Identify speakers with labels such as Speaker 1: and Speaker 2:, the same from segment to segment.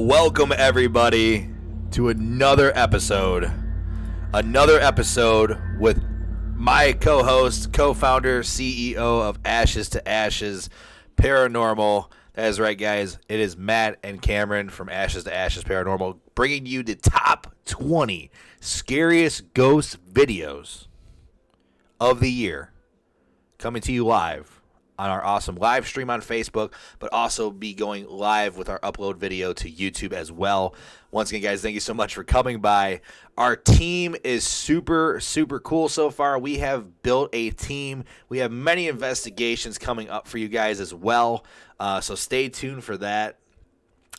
Speaker 1: Welcome everybody to another episode with my co-host, co-founder, CEO of Ashes to Ashes Paranormal. That is right, guys. It is Matt and Cameron from Ashes to Ashes Paranormal, bringing you the top 20 scariest ghost videos of the year, coming to you live on our awesome live stream on Facebook, but also be going live with our upload video to YouTube as well. Once again, guys, thank you so much for coming by. Our team is super cool so far. We have built a team. We have many investigations coming up for you guys as well, so stay tuned for that.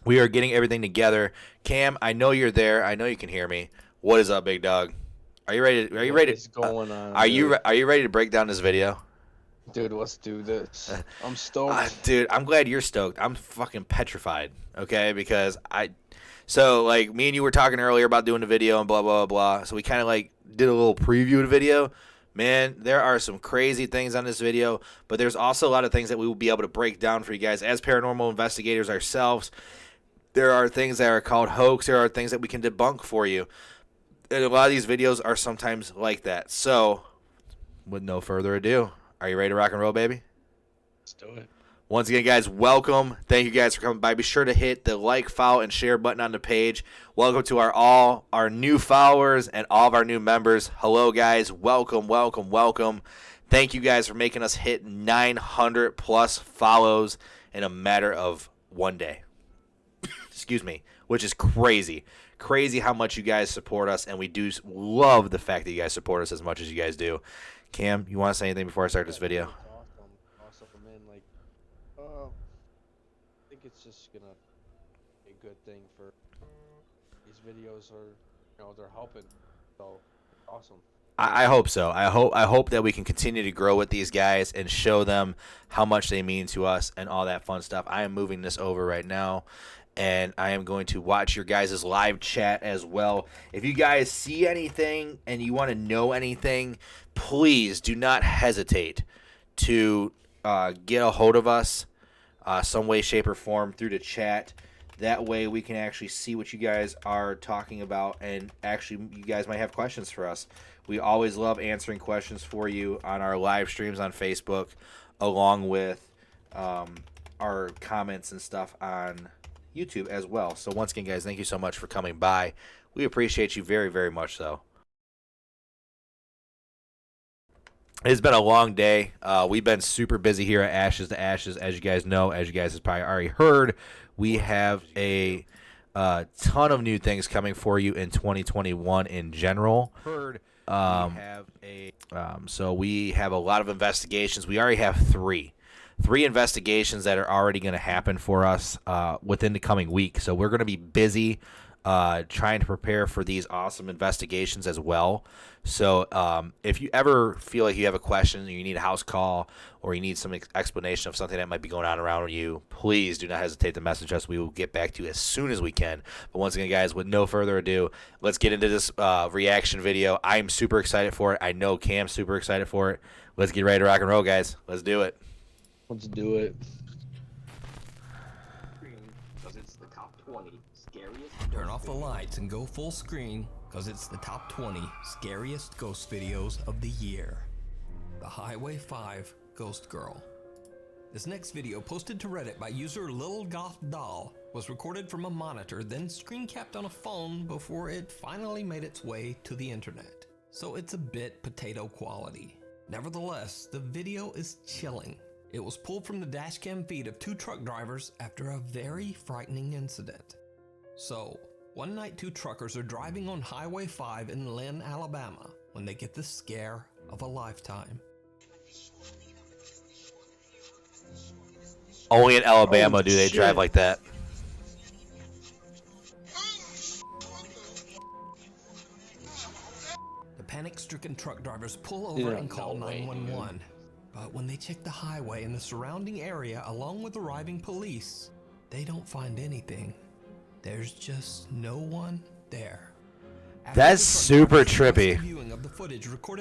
Speaker 1: We are getting everything together. Cam, I know you're there. I know you can hear me. What is up, big dog? Are you ready?
Speaker 2: What's going on?
Speaker 1: Are you ready to break down this video?
Speaker 2: Dude, let's do this. I'm stoked.
Speaker 1: Dude, I'm glad you're stoked. I'm fucking petrified, okay? Because me and you were talking earlier about doing the video and blah, blah, blah. So we kind of did a little preview of the video. Man, there are some crazy things on this video, but there's also a lot of things that we will be able to break down for you guys as paranormal investigators ourselves. There are things that are called hoax. There are things that we can debunk for you. And a lot of these videos are sometimes like that. So, with no further ado, are you ready to rock and roll, baby?
Speaker 2: Let's do it.
Speaker 1: Once again, guys, welcome. Thank you guys for coming by. Be sure to hit the like, follow, and share button on the page. Welcome to our new followers and all of our new members. Hello, guys. Welcome. Thank you guys for making us hit 900 plus follows in a matter of one day. Excuse me, which is crazy. Crazy how much you guys support us, and we do love the fact that you guys support us as much as you guys do. Cam, you want to say anything before I start this video?
Speaker 2: Awesome, man. I think it's just gonna be a good thing for these videos. They're helping. So awesome.
Speaker 1: I hope so. I hope that we can continue to grow with these guys and show them how much they mean to us and all that fun stuff. I am moving this over right now, and I am going to watch your guys' live chat as well. If you guys see anything and you want to know anything, please do not hesitate to get a hold of us some way, shape, or form through the chat. That way we can actually see what you guys are talking about, and actually you guys might have questions for us. We always love answering questions for you on our live streams on Facebook, along with our comments and stuff on YouTube as well. So once again, guys, thank you so much for coming by. We appreciate you very, very much so. It's been a long day. We've been super busy here at Ashes to Ashes, as you guys know. As you guys have probably already heard, we have a ton of new things coming for you in 2021 in general. So we have a lot of investigations. We already have three investigations that are already going to happen for us within the coming week. So we're going to be busy trying to prepare for these awesome investigations as well. So if you ever feel like you have a question, or you need a house call, or you need some explanation of something that might be going on around you, please do not hesitate to message us. We will get back to you as soon as we can. But once again, guys, with no further ado, let's get into this reaction video. I'm super excited for it. I know Cam's super excited for it. Let's get ready to rock and roll, guys. Let's do it.
Speaker 2: Let's do it.
Speaker 3: Because it's the top 20 scariest.
Speaker 4: Turn off the lights and go full screen, because it's the top 20 scariest ghost videos of the year. The Highway 5 Ghost Girl. This next video, posted to Reddit by user Lil Goth Doll, was recorded from a monitor, then screen capped on a phone before it finally made its way to the internet. So it's a bit potato quality. Nevertheless, the video is chilling. It was pulled from the dashcam feed of two truck drivers after a very frightening incident. So, one night two truckers are driving on Highway 5 in Lynn, Alabama, when they get the scare of a lifetime.
Speaker 1: Only in Alabama do they drive like that.
Speaker 4: The panic-stricken truck drivers pull over and call 911. But when they check the highway and the surrounding area along with arriving police, they don't find anything. There's just no one there.
Speaker 1: That's super trippy.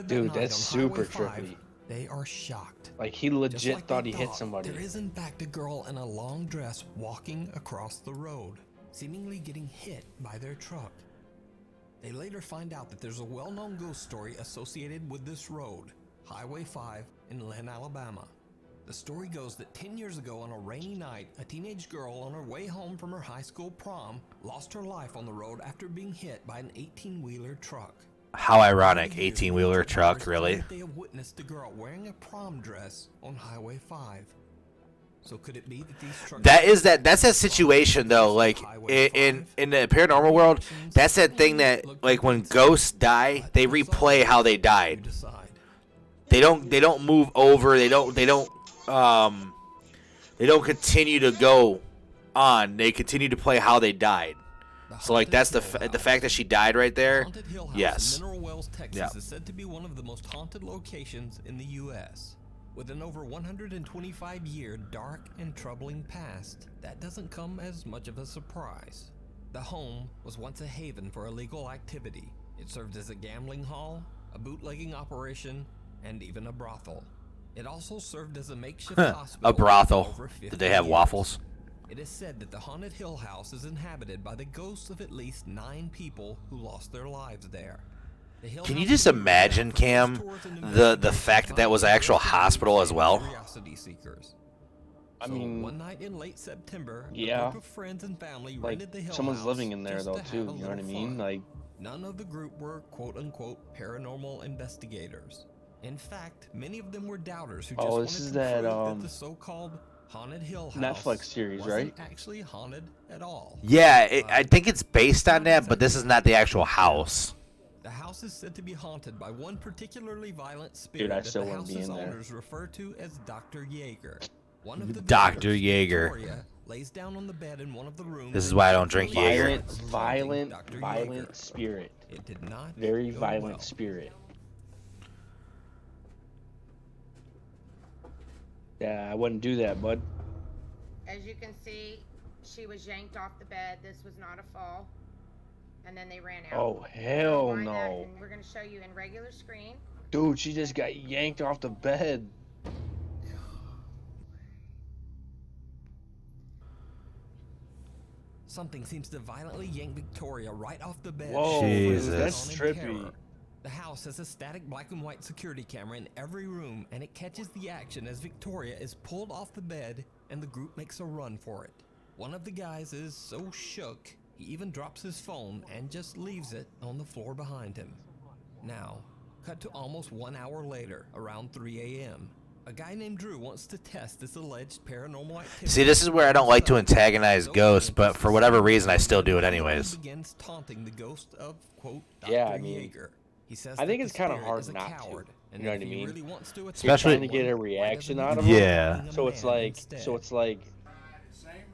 Speaker 2: Dude, that's super trippy.
Speaker 4: They are shocked.
Speaker 2: Like, he legit thought he hit somebody.
Speaker 4: There is in fact a girl in a long dress walking across the road. seemingly getting hit by their truck. They later find out that there's a well-known ghost story associated with this road, Highway 5 in Lynn, Alabama. The story goes that 10 years ago on a rainy night, a teenage girl on her way home from her high school prom lost her life on the road after being hit by an 18-wheeler truck.
Speaker 1: How ironic, 18-wheeler truck, really?
Speaker 4: They have witnessed a girl wearing a prom dress on Highway 5. So could it be that these trucks...
Speaker 1: That's that situation though, like in the paranormal world, that's that thing that like when ghosts die, they replay how they died. They don't move over, they don't continue to go on. They continue to play how they died. So like that's the fact that she died right there.
Speaker 4: Haunted Hill House
Speaker 1: Yes.
Speaker 4: in Mineral Wells, Texas
Speaker 1: Yeah.
Speaker 4: is said to be one of the most haunted locations in the U.S. With an over 125-year dark and troubling past, that doesn't come as much of a surprise. The home was once a haven for illegal activity. It served as a gambling hall, a bootlegging operation, and even a brothel. It also served as a makeshift hospital.
Speaker 1: A brothel.
Speaker 4: for over 50
Speaker 1: Did they have
Speaker 4: years.
Speaker 1: waffles?
Speaker 4: It is said that the Haunted Hill House is inhabited by the ghosts of at least 9 people who lost their lives there. The Hill
Speaker 1: Can you
Speaker 4: House
Speaker 1: just
Speaker 4: is renowned
Speaker 1: imagine,
Speaker 4: for
Speaker 1: Cam,
Speaker 4: ghost tours and
Speaker 1: the
Speaker 4: investigations
Speaker 1: fact that that was an
Speaker 4: by
Speaker 1: actual
Speaker 4: investigators
Speaker 1: hospital as
Speaker 4: and
Speaker 1: well?
Speaker 4: curiosity seekers.
Speaker 2: I
Speaker 4: So,
Speaker 2: mean,
Speaker 4: one night in late September,
Speaker 2: yeah.
Speaker 4: a group of friends and family
Speaker 2: like
Speaker 4: rented the Hill
Speaker 2: someone's
Speaker 4: House
Speaker 2: living in there
Speaker 4: just
Speaker 2: though
Speaker 4: to
Speaker 2: too.
Speaker 4: have a
Speaker 2: You know what I
Speaker 4: little
Speaker 2: mean?
Speaker 4: fun.
Speaker 2: Like,
Speaker 4: None of the group were quote-unquote paranormal investigators. In fact, many of them were doubters who just
Speaker 2: oh,
Speaker 4: wanted
Speaker 2: this is
Speaker 4: to
Speaker 2: that
Speaker 4: prove that the so-called Haunted Hill House
Speaker 2: Netflix series,
Speaker 4: wasn't
Speaker 2: right?
Speaker 4: actually haunted at all.
Speaker 1: Yeah, I think it's based on that, but this is not the actual house.
Speaker 4: The house is said to be haunted by one particularly violent spirit
Speaker 2: Dude, I
Speaker 4: that
Speaker 2: still
Speaker 4: the
Speaker 2: wouldn't be
Speaker 4: house's
Speaker 2: in there.
Speaker 4: owners refer to as Dr. Yeager. One of the
Speaker 1: Dr.
Speaker 4: visitors,
Speaker 1: Yeager.
Speaker 4: Victoria, lays down on the bed in one of the rooms.
Speaker 1: This is
Speaker 4: and
Speaker 1: why I don't drink
Speaker 4: literally
Speaker 1: Jaeger.
Speaker 2: violent,
Speaker 4: Dr.
Speaker 2: violent
Speaker 4: Yeager.
Speaker 2: spirit.
Speaker 4: It did not
Speaker 2: Very
Speaker 4: go
Speaker 2: violent
Speaker 4: well.
Speaker 2: spirit. Yeah, I wouldn't do that, bud.
Speaker 5: As you can see, she was yanked off the bed. This was not a fall. And then they ran out.
Speaker 2: Oh, hell
Speaker 5: Rewind that,
Speaker 2: no.
Speaker 5: and we're going to show you in regular screen.
Speaker 2: Dude, she just got yanked off the bed.
Speaker 4: Something seems to violently yank Victoria right off the bed.
Speaker 2: Whoa,
Speaker 1: Jesus.
Speaker 2: dude, that's
Speaker 4: On in
Speaker 2: trippy.
Speaker 4: terror. The house has a static black and white security camera in every room, and it catches the action as Victoria is pulled off the bed and the group makes a run for it. One of the guys is so shook, he even drops his phone and just leaves it on the floor behind him. Now, cut to almost 1 hour later, around 3 a.m. A guy named Drew wants to test this alleged paranormal activity.
Speaker 1: See, this is where I don't like to antagonize ghosts, but for whatever reason, I still do it anyways.
Speaker 4: Begins taunting the ghost of, quote, Dr.
Speaker 2: Yeah, I mean,
Speaker 4: Yeager. He says
Speaker 2: I think
Speaker 4: that
Speaker 2: it's
Speaker 4: the
Speaker 2: kinda
Speaker 4: spirit
Speaker 2: hard
Speaker 4: is a
Speaker 2: not to,
Speaker 4: coward, and
Speaker 2: you know
Speaker 4: that
Speaker 2: what I
Speaker 4: if he
Speaker 2: mean?
Speaker 4: really wants to attack
Speaker 1: Especially-
Speaker 2: Trying to get a
Speaker 4: someone, why
Speaker 2: reaction
Speaker 4: doesn't
Speaker 2: out
Speaker 4: he
Speaker 2: of
Speaker 4: try
Speaker 1: Yeah.
Speaker 4: being a
Speaker 2: So it's
Speaker 4: man
Speaker 2: like,
Speaker 4: instead?
Speaker 2: so it's like,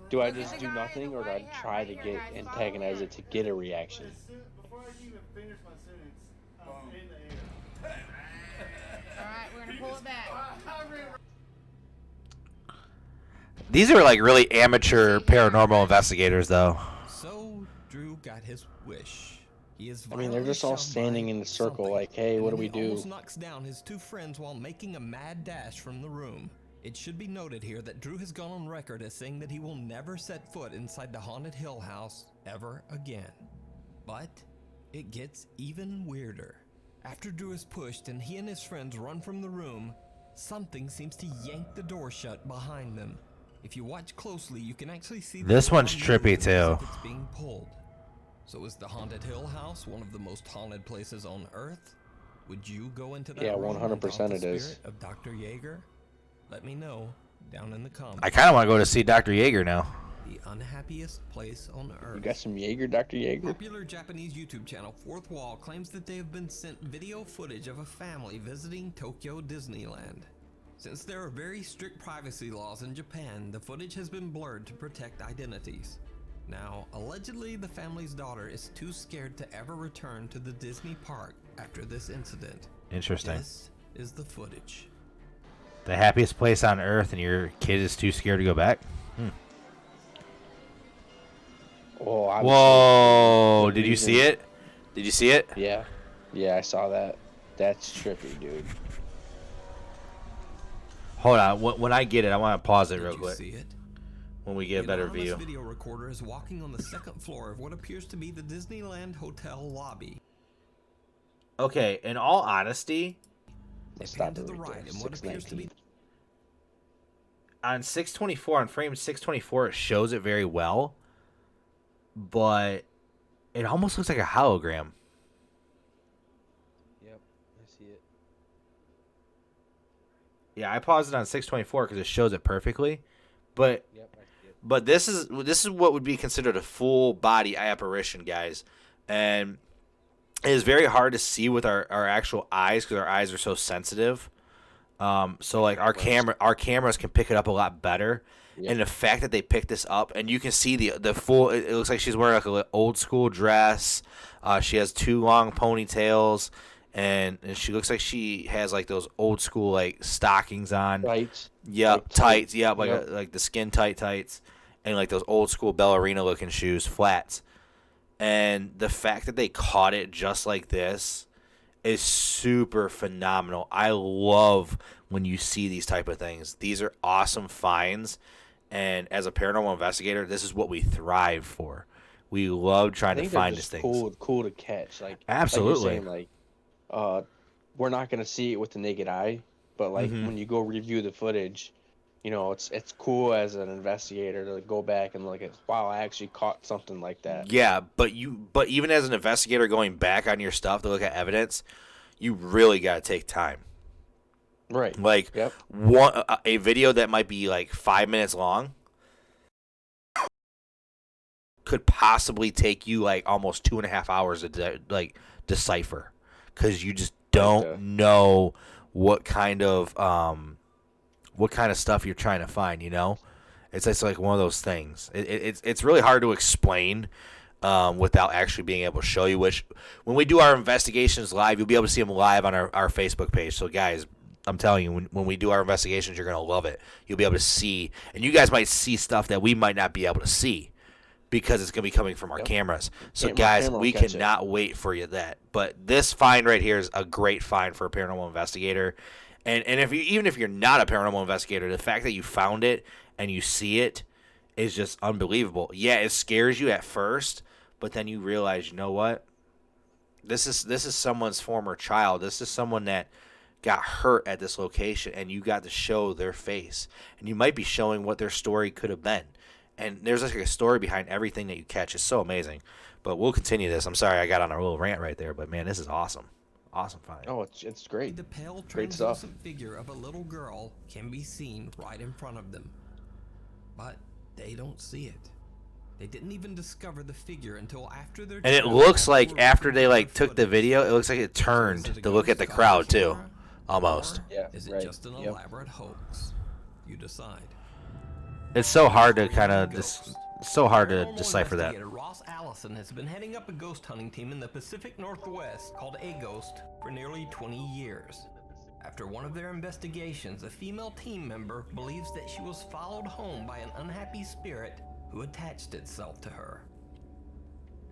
Speaker 2: do I just do nothing or do I try to get antagonize it to get a reaction?
Speaker 6: Before I can even finish my sentence, I'm in the air.
Speaker 5: Alright, we're going to pull it back.
Speaker 1: These are like really amateur paranormal investigators, though.
Speaker 4: So Drew got his wish. He is
Speaker 2: I mean, they're just all
Speaker 4: violently shoved
Speaker 2: standing
Speaker 4: by
Speaker 2: in a circle
Speaker 4: something,
Speaker 2: like, hey,
Speaker 4: and
Speaker 2: what do
Speaker 4: then
Speaker 2: we
Speaker 4: he
Speaker 2: do?
Speaker 4: almost knocks down his 2 friends while making a mad dash from the room. It should be noted here that Drew has gone on record as saying that he will never set foot inside the Haunted Hill House ever again. But it gets even weirder. After Drew is pushed and he and his friends run from the room, something seems to yank the door shut behind them. If you watch closely, you can actually see
Speaker 1: This
Speaker 4: the door
Speaker 1: one's
Speaker 4: move
Speaker 1: trippy,
Speaker 4: as
Speaker 1: too.
Speaker 4: if it's being pulled. So is the Haunted Hill House one of the most haunted places on Earth? Would you go into that
Speaker 2: Yeah,
Speaker 4: room and
Speaker 2: 100%
Speaker 4: taunt the
Speaker 2: it is.
Speaker 4: spirit of Dr. Yeager? Let me know down in the comments.
Speaker 1: I kind of want to go to see Dr. Yeager now.
Speaker 4: The unhappiest place on Earth.
Speaker 2: You got some Jaeger, Dr. Jaeger?
Speaker 4: Popular Japanese YouTube channel Fourth Wall claims that they have been sent video footage of a family visiting Tokyo Disneyland. Since there are very strict privacy laws in Japan, the footage has been blurred to protect identities. Now, allegedly, the family's daughter is too scared to ever return to the Disney park after this incident.
Speaker 1: Interesting.
Speaker 4: This is the footage.
Speaker 1: The happiest place on earth, and your kid is too scared to go back?
Speaker 2: Oh, I was
Speaker 1: Whoa!
Speaker 2: so
Speaker 1: Did you see it? Did you see it?
Speaker 2: Yeah. Yeah, I saw that. That's trippy, dude.
Speaker 1: Hold on. When I get it, I want to pause it
Speaker 4: Did
Speaker 1: real
Speaker 4: you
Speaker 1: quick.
Speaker 4: see it?
Speaker 1: when we get a better view.
Speaker 4: The video recorder is walking on the second floor of what appears to be the Disneyland Hotel lobby.
Speaker 1: Okay, in all honesty,
Speaker 4: They pan to the right in what appears to be...
Speaker 1: on 624, on frame 624, it shows it very well, but it almost looks like a hologram.
Speaker 2: Yep, I see it.
Speaker 1: Yeah, I paused it on 624 because it shows it perfectly, but
Speaker 2: Yep, I see it.
Speaker 1: but this is what would be considered a full body apparition, guys, and it is very hard to see with our actual eyes because our eyes are so sensitive. So like our cameras can pick it up a lot better. Yep. And the fact that they picked this up, and you can see the full, it looks like she's wearing like an old school dress. She has 2 long ponytails, and she looks like she has like those old school like stockings on.
Speaker 2: Tights.
Speaker 1: Yep,
Speaker 2: like
Speaker 1: tights. Yep, like the skin tights, and like those old school ballerina looking shoes, flats. And the fact that they caught it just like this is super phenomenal. I love when you see these type of things. These are awesome finds, and as a paranormal investigator, this is what we thrive for. We love trying to find these things.
Speaker 2: Cool to catch. Like
Speaker 1: absolutely.
Speaker 2: Like you're saying, we're not gonna see it with the naked eye, but like when you go review the footage, you know, it's cool as an investigator to go back and look at, wow, I actually caught something like that.
Speaker 1: Yeah, but even as an investigator going back on your stuff to look at evidence, you really got to take time.
Speaker 2: Right.
Speaker 1: Like a video that might be like 5 minutes long could possibly take you like almost 2.5 hours to decipher, because you just don't know what kind of stuff you're trying to find, you know? It's just like one of those things. It's really hard to explain without actually being able to show you, which when we do our investigations live, you'll be able to see them live on our Facebook page. So, guys, I'm telling you, when we do our investigations, you're going to love it. You'll be able to see, and you guys might see stuff that we might not be able to see because it's going to be coming from our cameras. So, guys, we cannot wait for you that. But this find right here is a great find for a paranormal investigator. And even if you're not a paranormal investigator, the fact that you found it and you see it is just unbelievable. Yeah, it scares you at first, but then you realize, you know what? This is someone's former child. This is someone that got hurt at this location, and you got to show their face. And you might be showing what their story could have been. And there's like a story behind everything that you catch. It's so amazing. But we'll continue this. I'm sorry I got on a little rant right there, but man, this is awesome. Awesome find.
Speaker 2: Oh, it's great.
Speaker 4: The pale,
Speaker 2: great stuff.
Speaker 4: Translucent figure of a little girl can be seen right in front of them, but they don't see it. They didn't even discover the figure until after their...
Speaker 1: And it looks like after they like took the video, it looks like it turned to look at the crowd too, almost.
Speaker 4: Yeah. Is it just an elaborate hoax? You decide.
Speaker 1: It's so hard to kind of decipher that.
Speaker 4: Ross Allison has been heading up a ghost hunting team in the Pacific Northwest called A Ghost for nearly 20 years. After one of their investigations, a female team member believes that she was followed home by an unhappy spirit who attached itself to her.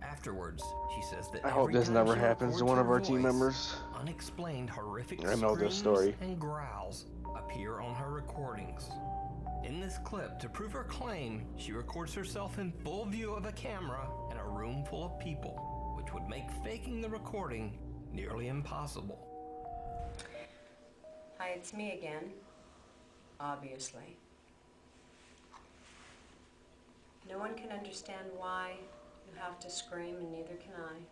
Speaker 4: Afterwards, she says that
Speaker 2: I hope this never happens to one of our team members.
Speaker 4: Unexplained horrific
Speaker 2: I know this story.
Speaker 4: and growls appear on her recordings. In this clip, to prove her claim, she records herself in full view of a camera in a room full of people, which would make faking the recording nearly impossible.
Speaker 7: Hi, it's me again. Obviously. No one can understand why you have to scream, and neither can I.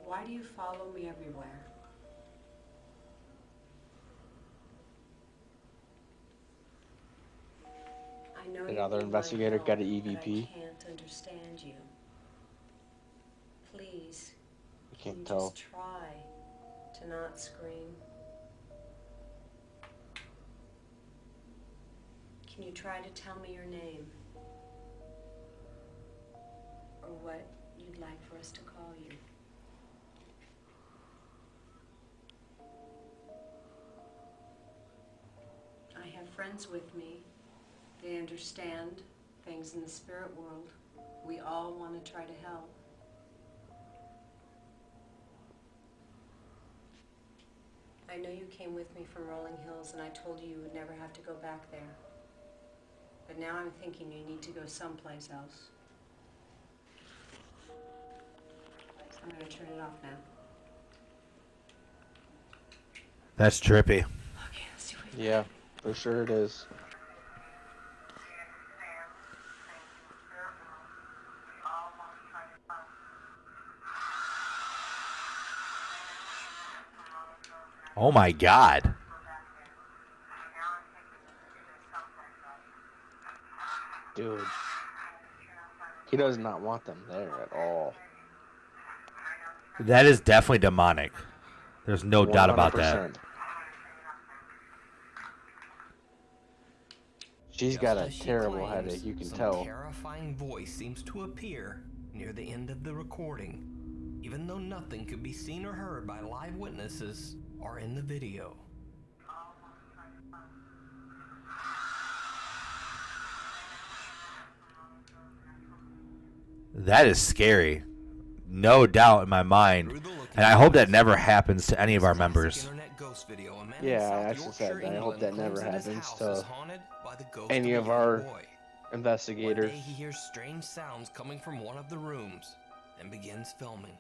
Speaker 7: Why do you follow me everywhere? I know
Speaker 2: Another investigator got an EVP.
Speaker 7: I can't understand you. Please.
Speaker 2: I can't tell.
Speaker 7: Just try to not scream. Can you try to tell me your name? Or what you'd like for us to call you? I have friends with me. They understand things in the spirit world. We all want to try to help. I I know you came with me from Rolling Hills, and I told you you would never have to go back there. But now I'm thinking you need to go someplace else. I'm gonna turn it off now.
Speaker 1: That's trippy.
Speaker 7: Okay, let's see what we
Speaker 2: Yeah, for sure it is.
Speaker 1: Oh my God.
Speaker 2: Dude. He does not want them there at all.
Speaker 1: That is definitely demonic. There's no doubt about that.
Speaker 2: 100%. She's
Speaker 4: Just
Speaker 2: got a
Speaker 4: as she
Speaker 2: terrible
Speaker 4: claims,
Speaker 2: headache, you can
Speaker 4: some
Speaker 2: tell.
Speaker 4: terrifying voice seems to appear near the end of the recording, even though nothing could be seen or heard by live witnesses or in the video.
Speaker 1: That is scary. No doubt in my mind. And I hope that never happens to any of our members.
Speaker 2: Yeah, I actually said that. I hope that never happens to any of our investigators.
Speaker 4: One day he hears strange sounds coming from one of the rooms and begins filming.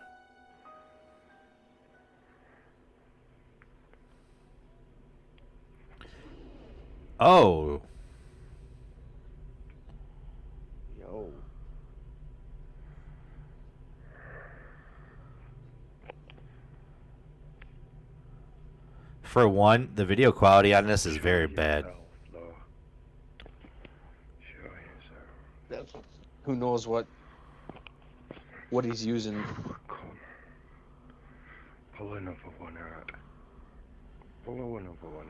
Speaker 1: Oh.
Speaker 2: Yo.
Speaker 1: For one, the video quality on this is very bad.
Speaker 2: Who knows what he's using.
Speaker 8: Pull another one out. Pull another one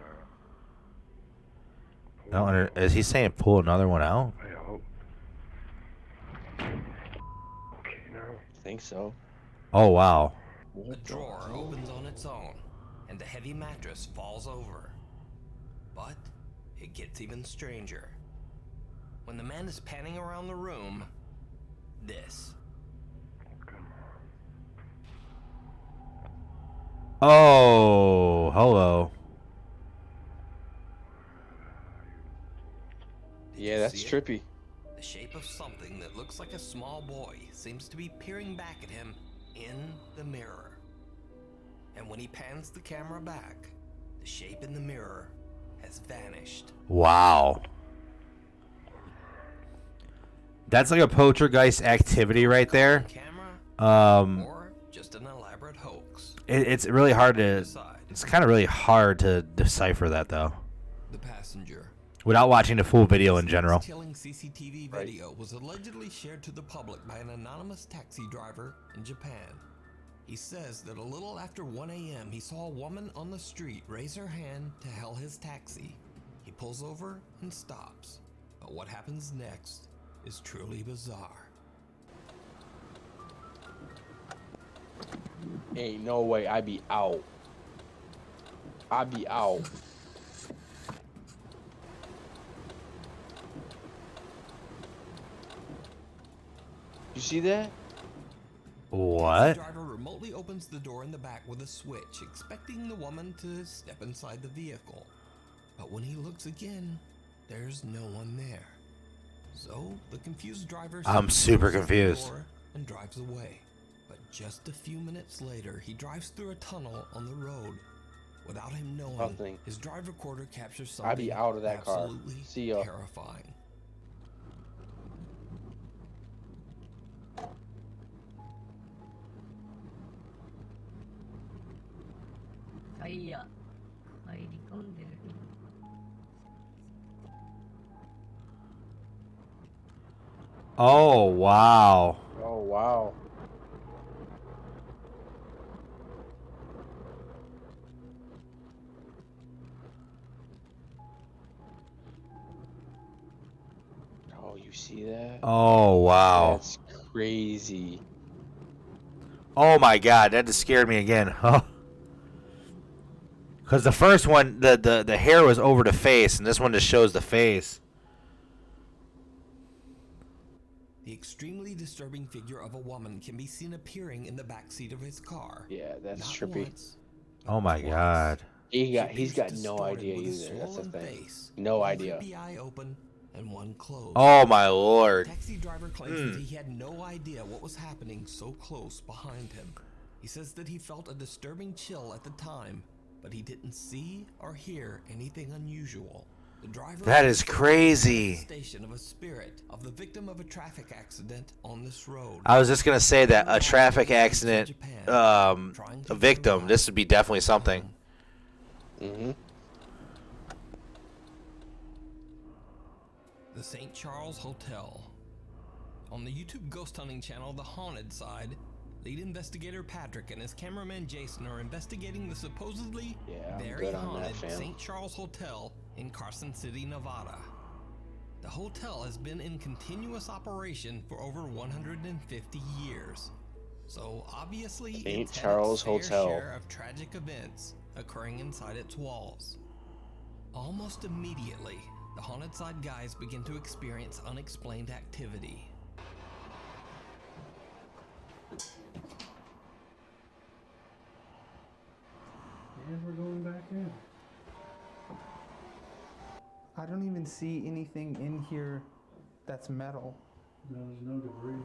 Speaker 8: out.
Speaker 1: Is he saying pull another one out?
Speaker 8: I hope. Okay, now.
Speaker 2: I think so.
Speaker 1: Oh, wow.
Speaker 4: A drawer opens on its own, and the heavy mattress falls over. But it gets even stranger. When the man is panning around the room, this.
Speaker 1: Oh, hello.
Speaker 2: Yeah, that's trippy.
Speaker 4: The shape of something that looks like a small boy seems to be peering back at him in the mirror. And when he pans the camera back, the shape in the mirror has vanished.
Speaker 1: Wow. That's like a poltergeist activity right there.
Speaker 4: Or just an elaborate hoax.
Speaker 1: It's really hard to. It's kind of really hard to decipher that though.
Speaker 4: The passenger.
Speaker 1: Without watching the full video in general.
Speaker 4: Chilling CCTV video was allegedly shared to the public by an anonymous taxi driver in Japan. He says that a little after 1 a.m. he saw a woman on the street raise her hand to hail his taxi. He pulls over and stops. But what happens next is truly bizarre.
Speaker 2: Ain't no way I be out. I be out. You see that?
Speaker 1: What?
Speaker 4: The driver remotely opens the door in the back with a switch, expecting the woman to step inside the vehicle. But when he looks again, there's no one there. So the confused driver
Speaker 1: I'm super confused.
Speaker 4: And drives away. But just a few minutes later, he drives through a tunnel on the road. Without him knowing,
Speaker 2: Nothing.
Speaker 4: his drive recorder captures something
Speaker 2: I be out of that car.
Speaker 4: absolutely
Speaker 2: See ya.
Speaker 4: terrifying.
Speaker 1: Oh, wow.
Speaker 2: Oh, wow. Oh, you see that?
Speaker 1: Oh, wow.
Speaker 2: That's crazy.
Speaker 1: Oh my God, that just scared me again. Because the first one, the hair was over the face, and this one just shows the face.
Speaker 4: The extremely disturbing figure of a woman can be seen appearing in the backseat of his car.
Speaker 2: Yeah, that's
Speaker 4: Not
Speaker 2: trippy.
Speaker 4: once,
Speaker 1: Oh my
Speaker 4: twice.
Speaker 1: God.
Speaker 2: He's got no idea either. That's the thing. No
Speaker 4: one
Speaker 2: idea.
Speaker 4: creepy eye open and one closed.
Speaker 1: Oh my lord.
Speaker 4: Taxi driver claims that he had no idea what was happening so close behind him. He says that he felt a disturbing chill at the time, but he didn't see or hear anything unusual. The driver
Speaker 1: That is crazy.
Speaker 4: Station of a spirit of the victim of a traffic accident on this road.
Speaker 1: I was just gonna say that a traffic accident, a victim. This would be definitely something.
Speaker 2: Mm-hmm.
Speaker 4: The St. Charles Hotel. On the YouTube ghost hunting channel, The Haunted Side, lead investigator Patrick and his cameraman Jason are investigating the supposedly very haunted St. Charles Hotel in Carson City, Nevada. The hotel has been in continuous operation for over 150 years. So obviously it's had its fair share of tragic events occurring inside its walls. Almost immediately, the Haunted Side guys begin to experience unexplained activity.
Speaker 6: And we're going back in.
Speaker 9: I don't even see anything in here that's metal.
Speaker 6: No, there's no debris.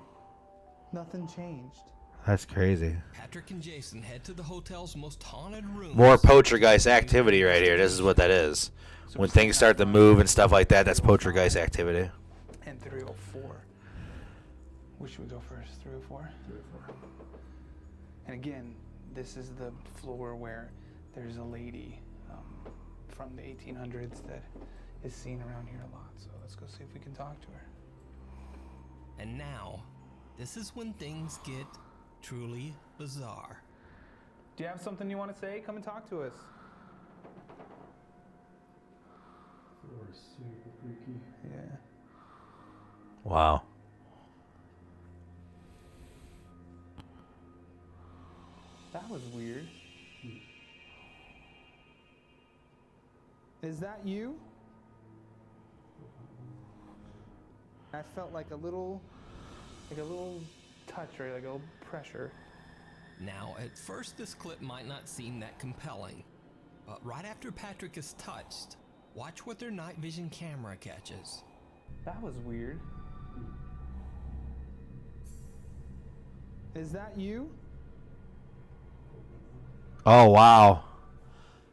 Speaker 9: Nothing changed.
Speaker 1: That's crazy.
Speaker 4: Patrick and Jason head to the hotel's most haunted room.
Speaker 1: More poltergeist activity right here. This is what that is. When things start to move and stuff like that, that's poltergeist activity.
Speaker 9: And 304. Which should we go first? 304?
Speaker 6: 304.
Speaker 9: And again, this is the floor where there's a lady from the 1800s that is seen around here a lot. So let's go see if we can talk to her.
Speaker 4: And now, this is when things get truly bizarre.
Speaker 9: Do you have something you want to say? Come and talk to us.
Speaker 6: Floor is super freaky.
Speaker 9: Yeah.
Speaker 1: Wow.
Speaker 9: That was weird. Is that you? I felt like a little touch, right? Like a little pressure.
Speaker 4: Now, at first this clip might not seem that compelling, but right after Patrick is touched, watch what their night vision camera catches.
Speaker 9: That was weird. Is that you?
Speaker 1: Oh, wow.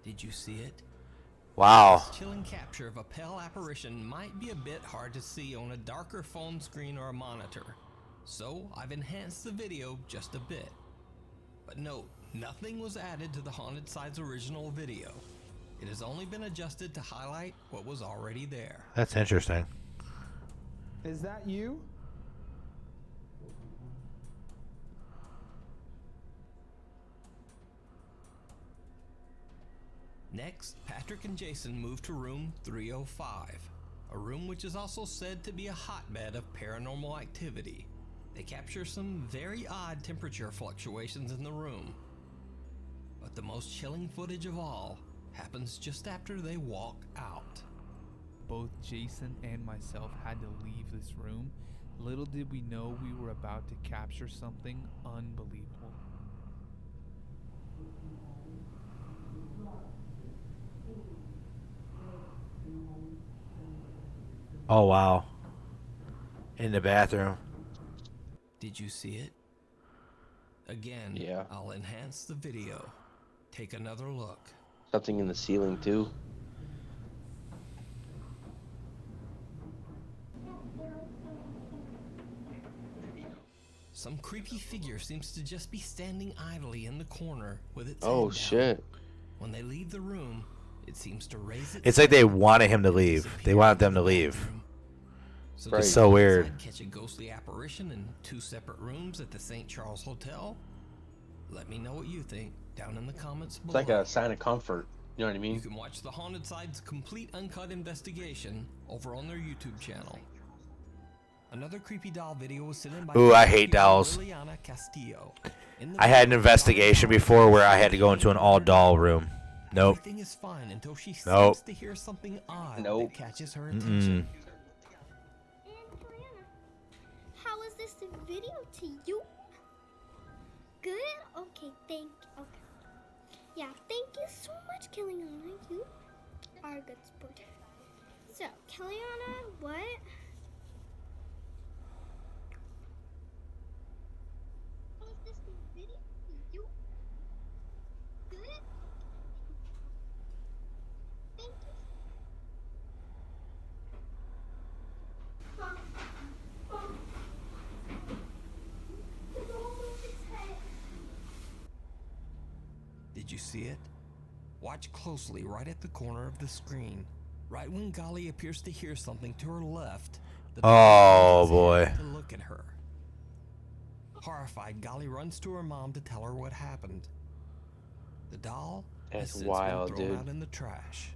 Speaker 4: Did you see it?
Speaker 1: Wow.
Speaker 4: This chilling capture of a pale apparition might be a bit hard to see on a darker phone screen or a monitor, so I've enhanced the video just a bit. But note, nothing was added to the Haunted Side's original video. It has only been adjusted to highlight what was already there.
Speaker 1: That's interesting.
Speaker 9: Is that you?
Speaker 4: Next, Patrick and Jason move to room 305, a room which is also said to be a hotbed of paranormal activity. They capture some very odd temperature fluctuations in the room. But the most chilling footage of all happens just after they walk out.
Speaker 10: Both Jason and myself had to leave this room. Little did we know we were about to capture something unbelievable.
Speaker 1: Oh, wow. In the bathroom.
Speaker 4: Did you see it? Again,
Speaker 2: Yeah.
Speaker 4: I'll enhance the video. Take another look.
Speaker 2: Something in the ceiling too.
Speaker 4: Some creepy figure seems to just be standing idly in the corner with its
Speaker 2: Oh
Speaker 4: head down.
Speaker 2: shit.
Speaker 4: When they leave the room, it seems to raise its
Speaker 1: It's like they
Speaker 4: head
Speaker 1: wanted him to
Speaker 4: and
Speaker 1: leave.
Speaker 4: disappear
Speaker 1: They wanted them
Speaker 4: into
Speaker 1: to
Speaker 4: the
Speaker 1: leave.
Speaker 4: bathroom. So
Speaker 2: Right.
Speaker 4: did
Speaker 1: It's so
Speaker 4: the
Speaker 1: weird.
Speaker 4: inside catch a ghostly apparition in 2 separate rooms at the St. Charles Hotel? Let me know what you think down in the comments
Speaker 2: It's
Speaker 4: below.
Speaker 2: like a sign of comfort. You know what I
Speaker 4: You
Speaker 2: mean?
Speaker 4: can watch the Haunted Side's complete uncut investigation over on their YouTube channel. Another creepy doll video was sent in by
Speaker 1: Ooh, I hate dolls.
Speaker 4: Liliana Castillo. In the
Speaker 1: I had an
Speaker 4: video,
Speaker 1: investigation
Speaker 4: the doll
Speaker 1: before where I
Speaker 4: is
Speaker 1: had to go into an all-doll room. Nope.
Speaker 4: Everything is fine until she
Speaker 1: Nope.
Speaker 4: seems to hear something odd
Speaker 2: Nope.
Speaker 4: that catches her attention.
Speaker 11: And Brianna, how was this video to you? Good? Okay, thank you. Okay. Yeah, thank you so much, Kellyana. You are a good sport. So, Kellyana, what? How was this video? You good? Thank you.
Speaker 4: Did you see it? Watch closely right at the corner of the screen. Right when Gali appears to hear something to her left, the
Speaker 1: Oh boy.
Speaker 4: to look at her. Horrified, Gali runs to her mom to tell her what happened. The doll has
Speaker 2: That's
Speaker 4: since
Speaker 2: wild,
Speaker 4: been thrown
Speaker 2: dude.
Speaker 4: out in the trash.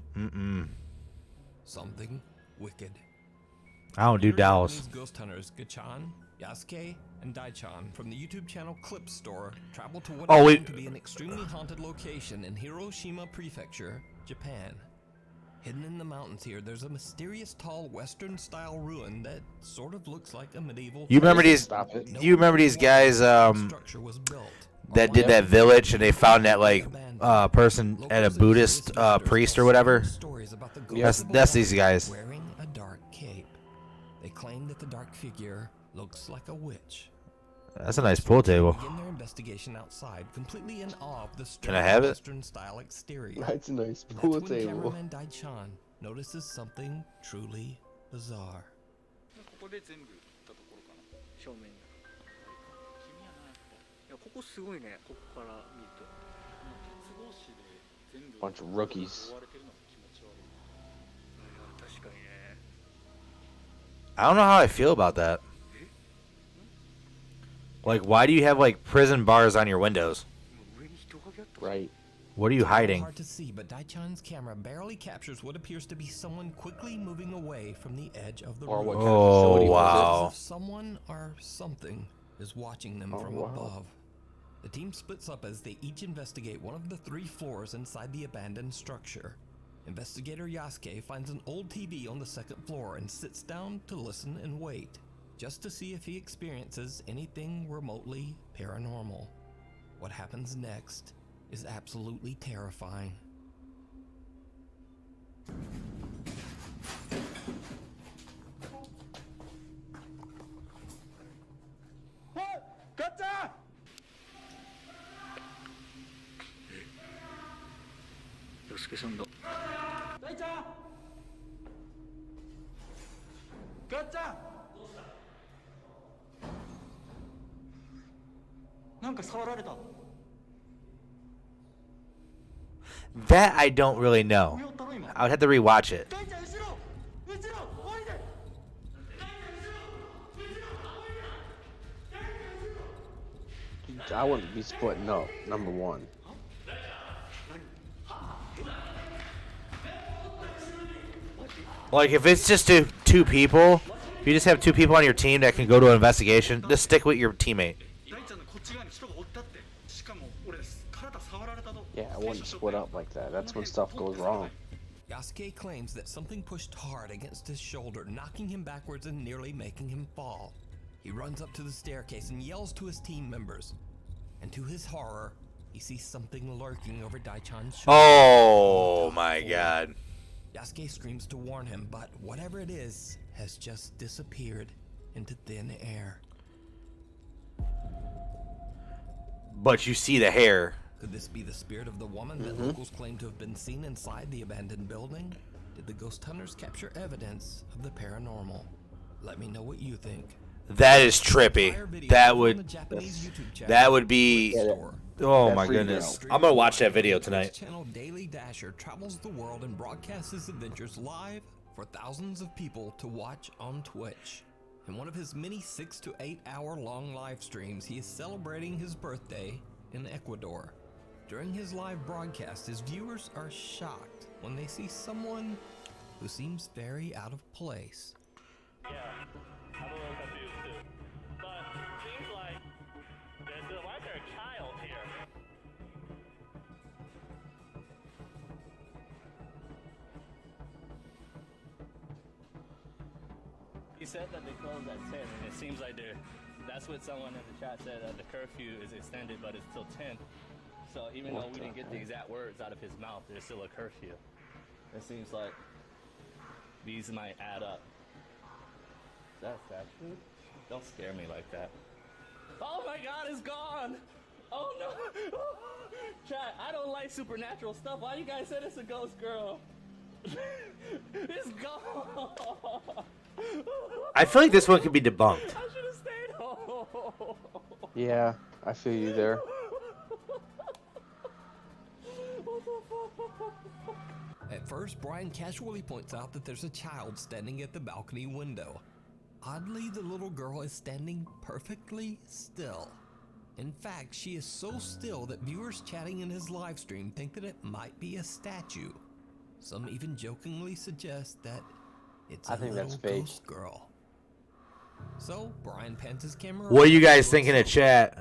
Speaker 4: Something wicked.
Speaker 1: I don't do dolls.
Speaker 4: Japanese ghost hunters Gachan, Yasuke, and Daichan from the YouTube channel Clip Store travel to what is known to be an extremely haunted location in Hiroshima Prefecture, Japan. Hidden in the mountains here, there's a mysterious tall Western-style ruin that sort of looks like a medieval.
Speaker 1: You remember these? You remember these guys
Speaker 4: structure was built
Speaker 1: that did that village and they found that like person at a Buddhist priest or whatever? That's these guys.
Speaker 4: Wearing a dark cape. They claim that the dark figure looks like a witch.
Speaker 1: That's a nice pool table.
Speaker 4: Begin their investigation outside, completely in awe of the
Speaker 1: Can I have it?
Speaker 4: Western-style exterior.
Speaker 2: That's a nice pool
Speaker 4: That's when
Speaker 2: table.
Speaker 4: cameraman Daichan notices something truly bizarre.
Speaker 2: Bunch of rookies.
Speaker 1: I don't know how I feel about that. Like, why do you have like prison bars on your windows?
Speaker 2: Right.
Speaker 1: What are you hiding?
Speaker 4: Hard to see, but Daichan's camera barely captures what appears to be someone quickly moving away from the edge of the room.
Speaker 1: Oh wow!
Speaker 4: As if someone or something is watching them from above. The team splits up as they each investigate one of the 3 floors inside the abandoned structure. Investigator Yasuke finds an old TV on the 2nd floor and sits down to listen and wait, just to see if he experiences anything remotely paranormal. What happens next is absolutely terrifying.
Speaker 6: Gotcha! Daichan! Gotcha! なんか触られた。
Speaker 1: That I don't really know. I would have to rewatch it.
Speaker 2: I wouldn't be splitting up, number one.
Speaker 1: Like, if it's just two people, if you just have 2 people on your team that can go to an investigation, just stick with your teammate.
Speaker 2: Yeah, I wouldn't split up like that. That's when stuff goes wrong.
Speaker 4: Yasuke claims that something pushed hard against his shoulder, knocking him backwards and nearly making him fall. He runs up to the staircase and yells to his team members. And to his horror, he sees something lurking over Daichan's shoulder.
Speaker 1: Oh my god.
Speaker 4: Yasuke screams to warn him, but whatever it is has just disappeared into thin air.
Speaker 1: But you see the hair.
Speaker 4: Could this be the spirit of the woman that locals claim to have been seen inside the abandoned building? Did the ghost hunters capture evidence of the paranormal? Let me know what you think.
Speaker 1: That is trippy. That would be. Oh my goodness! I'm gonna watch that video tonight.
Speaker 4: Channel Daily Dasher travels the world and broadcasts his adventures live for thousands of people to watch on Twitch. In one of his many 6 to 8 hour long live streams, he is celebrating his birthday in Ecuador. During his live broadcast, his viewers are shocked when they see someone who seems very out of place.
Speaker 12: Yeah, I'm a little confused too. But it seems like why is there a child here? He said that they closed at 10, and it seems like that's what someone in the chat said, that the curfew is extended, but it's till 10. So even though we didn't get the exact words out of his mouth, there's still a curfew. It seems like these might add up. Is that fast food? Don't scare me like that. Oh my God, it's gone! Oh no! Chat, I don't like supernatural stuff. Why you guys said it's a ghost girl? It's gone!
Speaker 1: I feel like this one could be debunked.
Speaker 12: I should have stayed home.
Speaker 2: Yeah, I feel you there.
Speaker 4: At first, Brian casually points out that there's a child standing at the balcony window. Oddly, the little girl is standing perfectly still. In fact, she is so still that viewers chatting in his live stream think that it might be a statue. Some even jokingly suggest that it's a little ghost girl. So, Brian pans his camera.
Speaker 1: What do you guys think in the chat?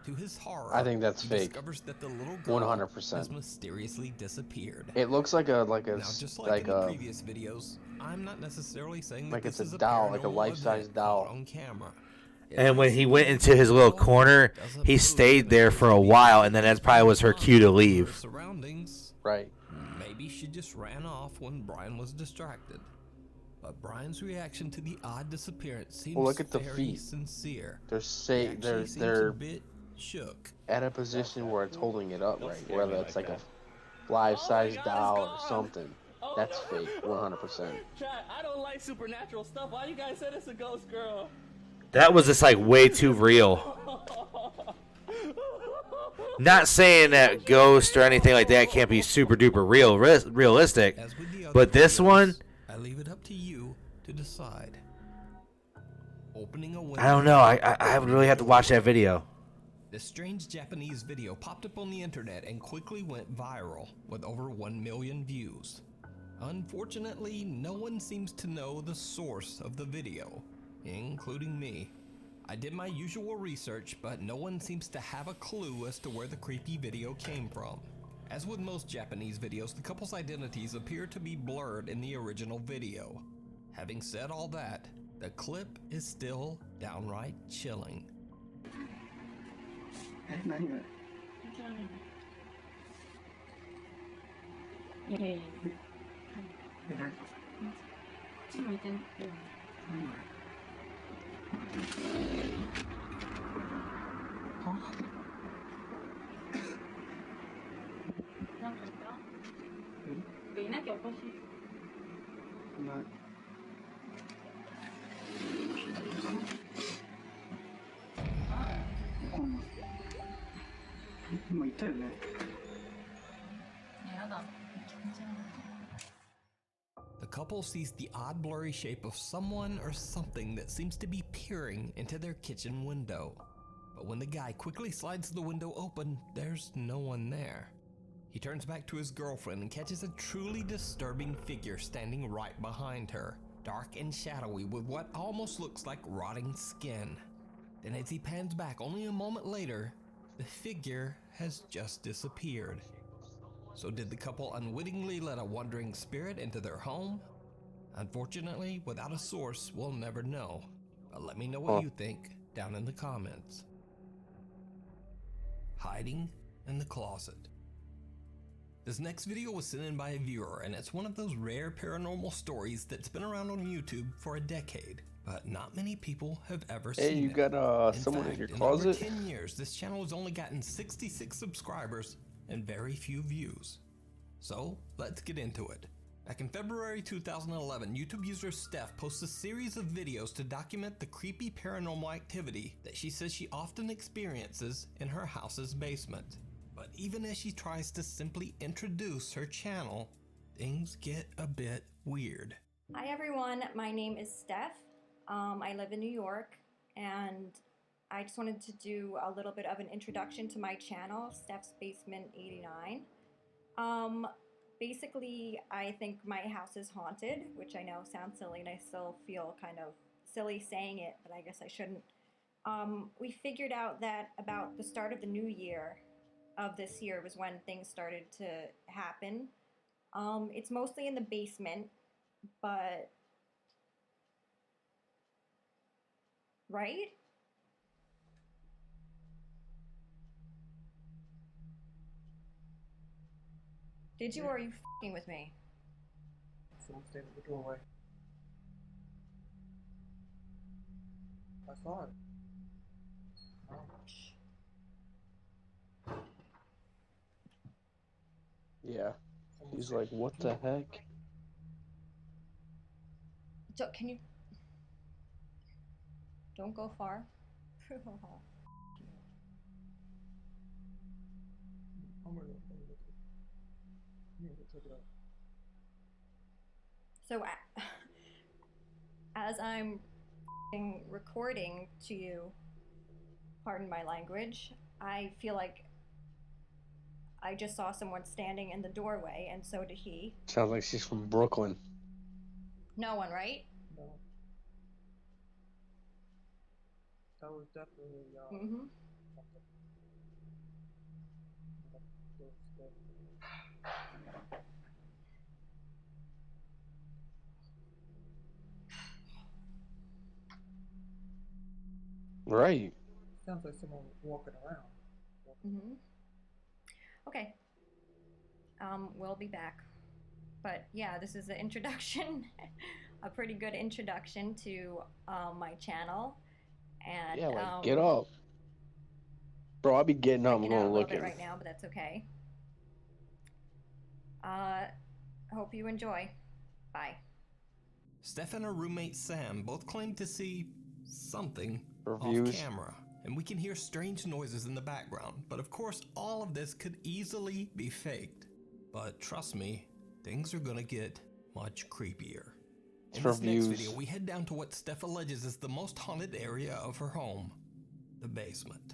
Speaker 4: To his horror,
Speaker 2: I think that's
Speaker 4: he
Speaker 2: fake.
Speaker 4: discovers that the little girl
Speaker 2: 100%.
Speaker 4: has mysteriously disappeared.
Speaker 2: It looks like a
Speaker 4: Now, just like in the previous videos, I'm not necessarily saying that
Speaker 2: it's
Speaker 4: this is
Speaker 2: a doll, like a
Speaker 4: paranormal
Speaker 2: life-size
Speaker 4: event
Speaker 2: doll.
Speaker 4: caught on camera.
Speaker 1: And when he went into his little corner, he stayed there for a while, and then that probably was her cue to leave.
Speaker 4: Surroundings.
Speaker 2: Right.
Speaker 4: Maybe she just ran off when Brian was distracted. But Brian's reaction to the odd disappearance seems
Speaker 2: look at the
Speaker 4: very
Speaker 2: feet.
Speaker 4: sincere.
Speaker 2: They're
Speaker 4: a bit shook.
Speaker 2: at a position where it's holding it up, right? Whether it's like a life-size doll or something. That's fake, 100%.
Speaker 12: Chat, I don't like supernatural stuff. Why you guys said it's a ghost girl?
Speaker 1: That was just like way too real. Not saying that ghost or anything like that can't be super duper realistic, but this one,
Speaker 4: I leave it up to you to decide. Opening a window.
Speaker 1: I don't know. I would really have to watch that video.
Speaker 4: This strange Japanese video popped up on the internet and quickly went viral with over 1 million views. Unfortunately, no one seems to know the source of the video, including me. I did my usual research, but no one seems to have a clue as to where the creepy video came from. As with most Japanese videos, the couple's identities appear to be blurred in the original video. Having said all that, the clip is still downright chilling. The couple sees the odd blurry shape of someone or something that seems to be peering into their kitchen window. But when the guy quickly slides the window open, there's no one there. He turns back to his girlfriend and catches a truly disturbing figure standing right behind her, dark and shadowy with what almost looks like rotting skin. Then as he pans back only a moment later, the figure has just disappeared. So did the couple unwittingly let a wandering spirit into their home? Unfortunately, without a source, we'll never know. But let me know what you think down in the comments. Hiding in the closet. This next video was sent in by a viewer, and it's one of those rare paranormal stories that's been around on YouTube for a decade, but not many people have ever seen it.
Speaker 2: Hey, you got someone in your closet?
Speaker 4: In over 10 years, this channel has only gotten 66 subscribers and very few views. So, let's get into it. Back in February 2011, YouTube user Steph posts a series of videos to document the creepy paranormal activity that she says she often experiences in her house's basement. But even as she tries to simply introduce her channel, things get a bit weird.
Speaker 13: Hi everyone, my name is Steph. I live in New York, and I just wanted to do a little bit of an introduction to my channel, Steph's Basement 89. Basically, I think my house is haunted, which I know sounds silly, and I still feel kind of silly saying it, but I guess I shouldn't. We figured out that about the start of the new year of this year was when things started to happen. It's mostly in the basement, but... Right? Did you, or are you f***ing with me?
Speaker 14: Someone standing at the doorway. I saw it.
Speaker 2: Yeah. He's like, what the heck?
Speaker 13: Can you... Don't go far. So, as I'm recording to you, pardon my language, I feel like I just saw someone standing in the doorway, and so did he.
Speaker 2: Sounds like she's from Brooklyn.
Speaker 13: No one, right?
Speaker 14: No. That was definitely,
Speaker 13: Mm-hmm.
Speaker 2: Right.
Speaker 14: Sounds like someone walking around.
Speaker 13: Mm-hmm. Okay. We'll be back. But yeah, this is the introduction, a pretty good introduction to my channel. And
Speaker 2: Yeah, like, get up. Bro, I'll be getting up and
Speaker 13: freaking out a
Speaker 2: going
Speaker 13: little bit
Speaker 2: looking.
Speaker 13: right now, but that's okay. Hope you enjoy. Bye.
Speaker 4: Steph and her roommate Sam both claim to see something
Speaker 2: Reviews.
Speaker 4: off camera, and we can hear strange noises in the background. But of course, all of this could easily be faked. But trust me, things are gonna get much creepier. In this next video, we head down to what Steph alleges is the most haunted area of her home, the basement.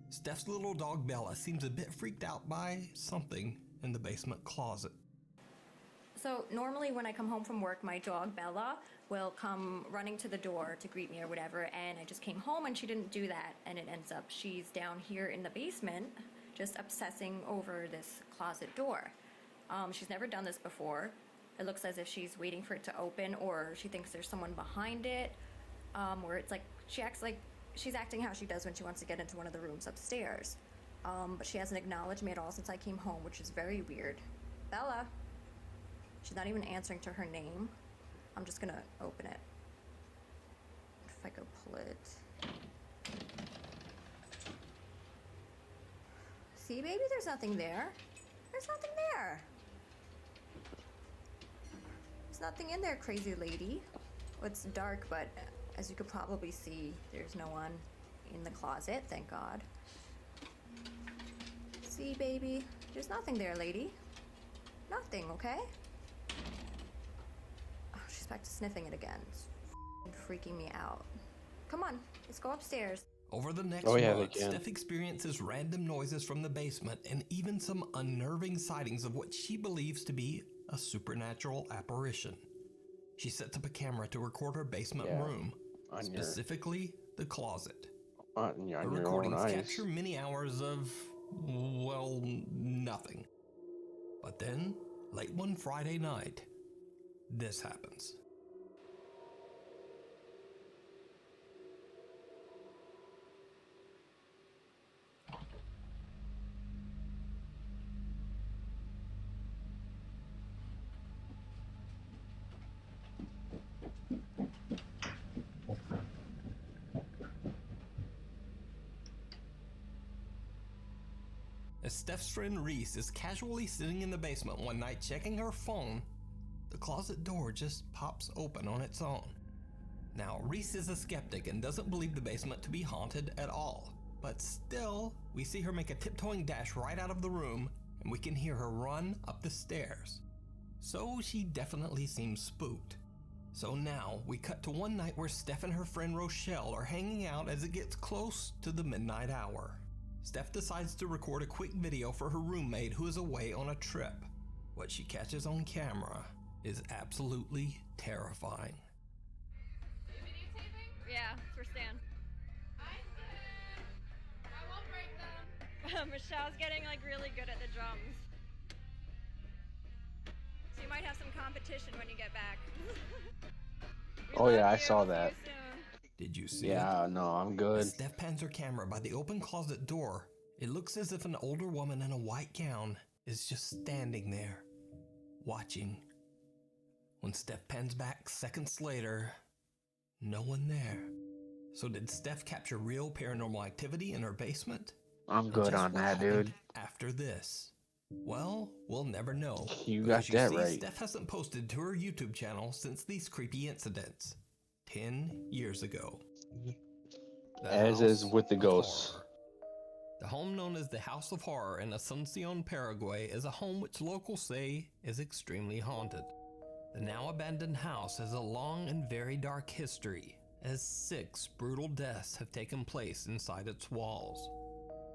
Speaker 4: Steph's little dog Bella seems a bit freaked out by something in the basement closet.
Speaker 13: So normally when I come home from work, my dog Bella will come running to the door to greet me or whatever, and I just came home and she didn't do that, and it ends up she's down here in the basement just obsessing over this closet door. She's never done this before. It looks as if she's waiting for it to open, or she thinks there's someone behind it, or it's like she acts like she's acting how she does when she wants to get into one of the rooms upstairs. But she hasn't acknowledged me at all since I came home, which is very weird. Bella. She's not even answering to her name. I'm just gonna open it. If I go pull it. See, baby, there's nothing there. There's nothing there. There's nothing in there, crazy lady. Well, it's dark, but as you could probably see, there's no one in the closet, thank God. See, baby, there's nothing there, lady. Nothing, okay? Oh, she's back to sniffing it again. It's freaking me out. Come on, let's go upstairs.
Speaker 4: Over the next month, Steph experiences random noises from the basement and even some unnerving sightings of what she believes to be a supernatural apparition. She sets up a camera to record her basement room, specifically the closet. The recordings capture many hours of, well, nothing. But then, late one Friday night, this happens. As Steph's friend Reese is casually sitting in the basement one night checking her phone, the closet door just pops open on its own. Now, Reese is a skeptic and doesn't believe the basement to be haunted at all, but still, we see her make a tiptoeing dash right out of the room, and we can hear her run up the stairs. So she definitely seems spooked. So now, we cut to one night where Steph and her friend Rochelle are hanging out as it gets close to the midnight hour. Steph decides to record a quick video for her roommate who is away on a trip. What she catches on camera is absolutely terrifying.
Speaker 13: Yeah, for Stan.
Speaker 5: I won't break them.
Speaker 13: Michelle's getting like really good at the drums. So you might have some competition when you get back.
Speaker 2: Oh yeah, I saw that.
Speaker 4: Did you see it?
Speaker 2: Yeah, no, I'm good.
Speaker 4: As Steph pans her camera by the open closet door, it looks as if an older woman in a white gown is just standing there, watching. When Steph pans back seconds later, no one there. So did Steph capture real paranormal activity in her basement?
Speaker 8: I'm
Speaker 4: And
Speaker 8: good
Speaker 4: just
Speaker 8: on
Speaker 4: what
Speaker 8: that,
Speaker 4: happened
Speaker 8: dude.
Speaker 4: after this? Well, we'll never know.
Speaker 8: You
Speaker 4: because
Speaker 8: got that
Speaker 4: see,
Speaker 8: right.
Speaker 4: Steph hasn't posted to her YouTube channel since these creepy incidents 10 years ago. The
Speaker 8: As is
Speaker 4: House
Speaker 8: with the
Speaker 4: of
Speaker 8: ghosts.
Speaker 4: Horror. The home known as the House of Horror in Asuncion, Paraguay is a home which locals say is extremely haunted. The now abandoned house has a long and very dark history, as 6 brutal deaths have taken place inside its walls.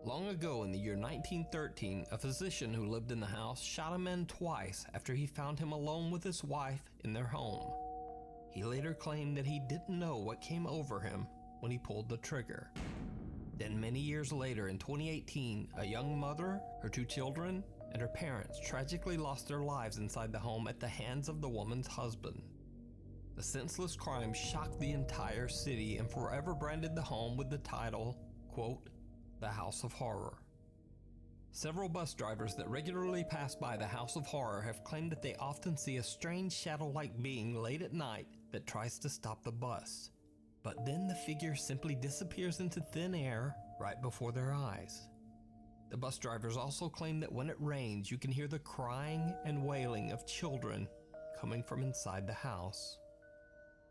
Speaker 4: Long ago in the year 1913, a physician who lived in the house shot a man twice after he found him alone with his wife in their home. He later claimed that he didn't know what came over him when he pulled the trigger. Then many years later in 2018, a young mother, her 2 children, and her parents tragically lost their lives inside the home at the hands of the woman's husband. The senseless crime shocked the entire city and forever branded the home with the title, quote, the House of Horror. Several bus drivers that regularly pass by the House of Horror have claimed that they often see a strange shadow-like being late at night that tries to stop the bus. But then the figure simply disappears into thin air right before their eyes. The bus drivers also claim that when it rains, you can hear the crying and wailing of children coming from inside the house.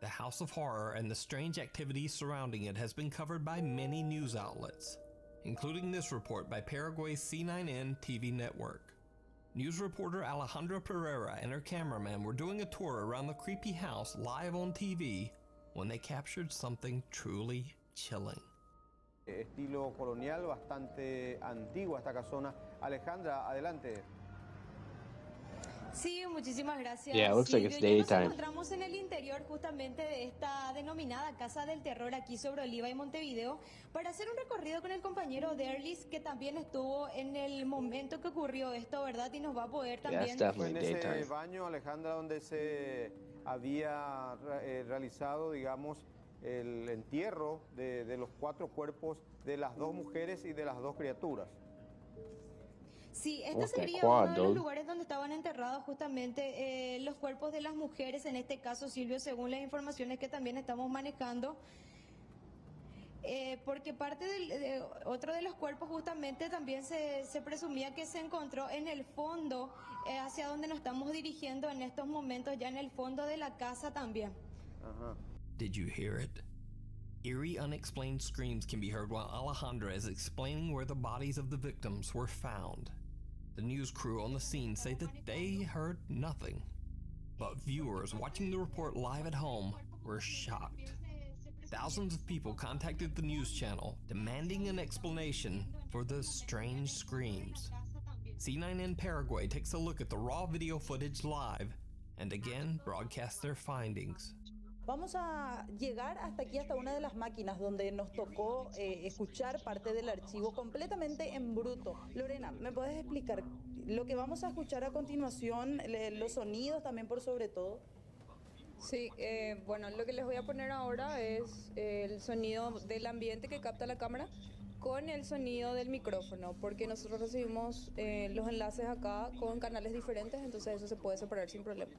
Speaker 4: The House of Horror and the strange activities surrounding it has been covered by many news outlets, including this report by Paraguay's C9N TV network. News reporter Alejandra Pereira and her cameraman were doing a tour around the creepy house live on TV when they captured something truly chilling.
Speaker 15: Estilo colonial, bastante antigua esta casona. Alejandra, adelante.
Speaker 16: Sí, muchísimas gracias.
Speaker 8: Yeah, it looks like it's
Speaker 16: Silvio. Ya nos
Speaker 8: daytime.
Speaker 16: encontramos en el interior justamente de esta denominada Casa del Terror aquí sobre Oliva y Montevideo para hacer un recorrido con el compañero Derlis que también estuvo en el momento que ocurrió esto, ¿verdad? Y nos va a poder también...
Speaker 15: Fue en ese baño, Alejandra, donde se había realizado, digamos, el entierro de los 4 cuerpos de las 2 mujeres y de las 2 criaturas.
Speaker 16: Sí, este
Speaker 8: What's that
Speaker 16: sería
Speaker 8: quad,
Speaker 16: uno de los
Speaker 8: dude?
Speaker 16: lugares donde estaban enterrados justamente los cuerpos de las mujeres, en este caso, Silvio, según las informaciones que también estamos manejando. Porque parte de otro de los cuerpos justamente también se presumía que se encontró en el fondo, hacia donde nos estamos dirigiendo en estos momentos, ya en el fondo de la casa también.
Speaker 4: Did you hear it? Eerie, unexplained screams can be heard while Alejandra is explaining where the bodies of the victims were found. The news crew on the scene say that they heard nothing. But viewers watching the report live at home were shocked. Thousands of people contacted the news channel demanding an explanation for the strange screams. C9N Paraguay takes a look at the raw video footage live and again broadcasts their findings.
Speaker 17: Vamos a llegar hasta aquí, hasta una de las máquinas donde nos tocó escuchar parte del archivo completamente en bruto. Lorena, ¿me puedes explicar lo que vamos a escuchar a continuación, los sonidos también por sobre todo?
Speaker 18: Sí, bueno, lo que les voy a poner ahora es el sonido del ambiente que capta la cámara con el sonido del micrófono, porque nosotros recibimos los enlaces acá con canales diferentes, entonces eso se puede separar sin problema.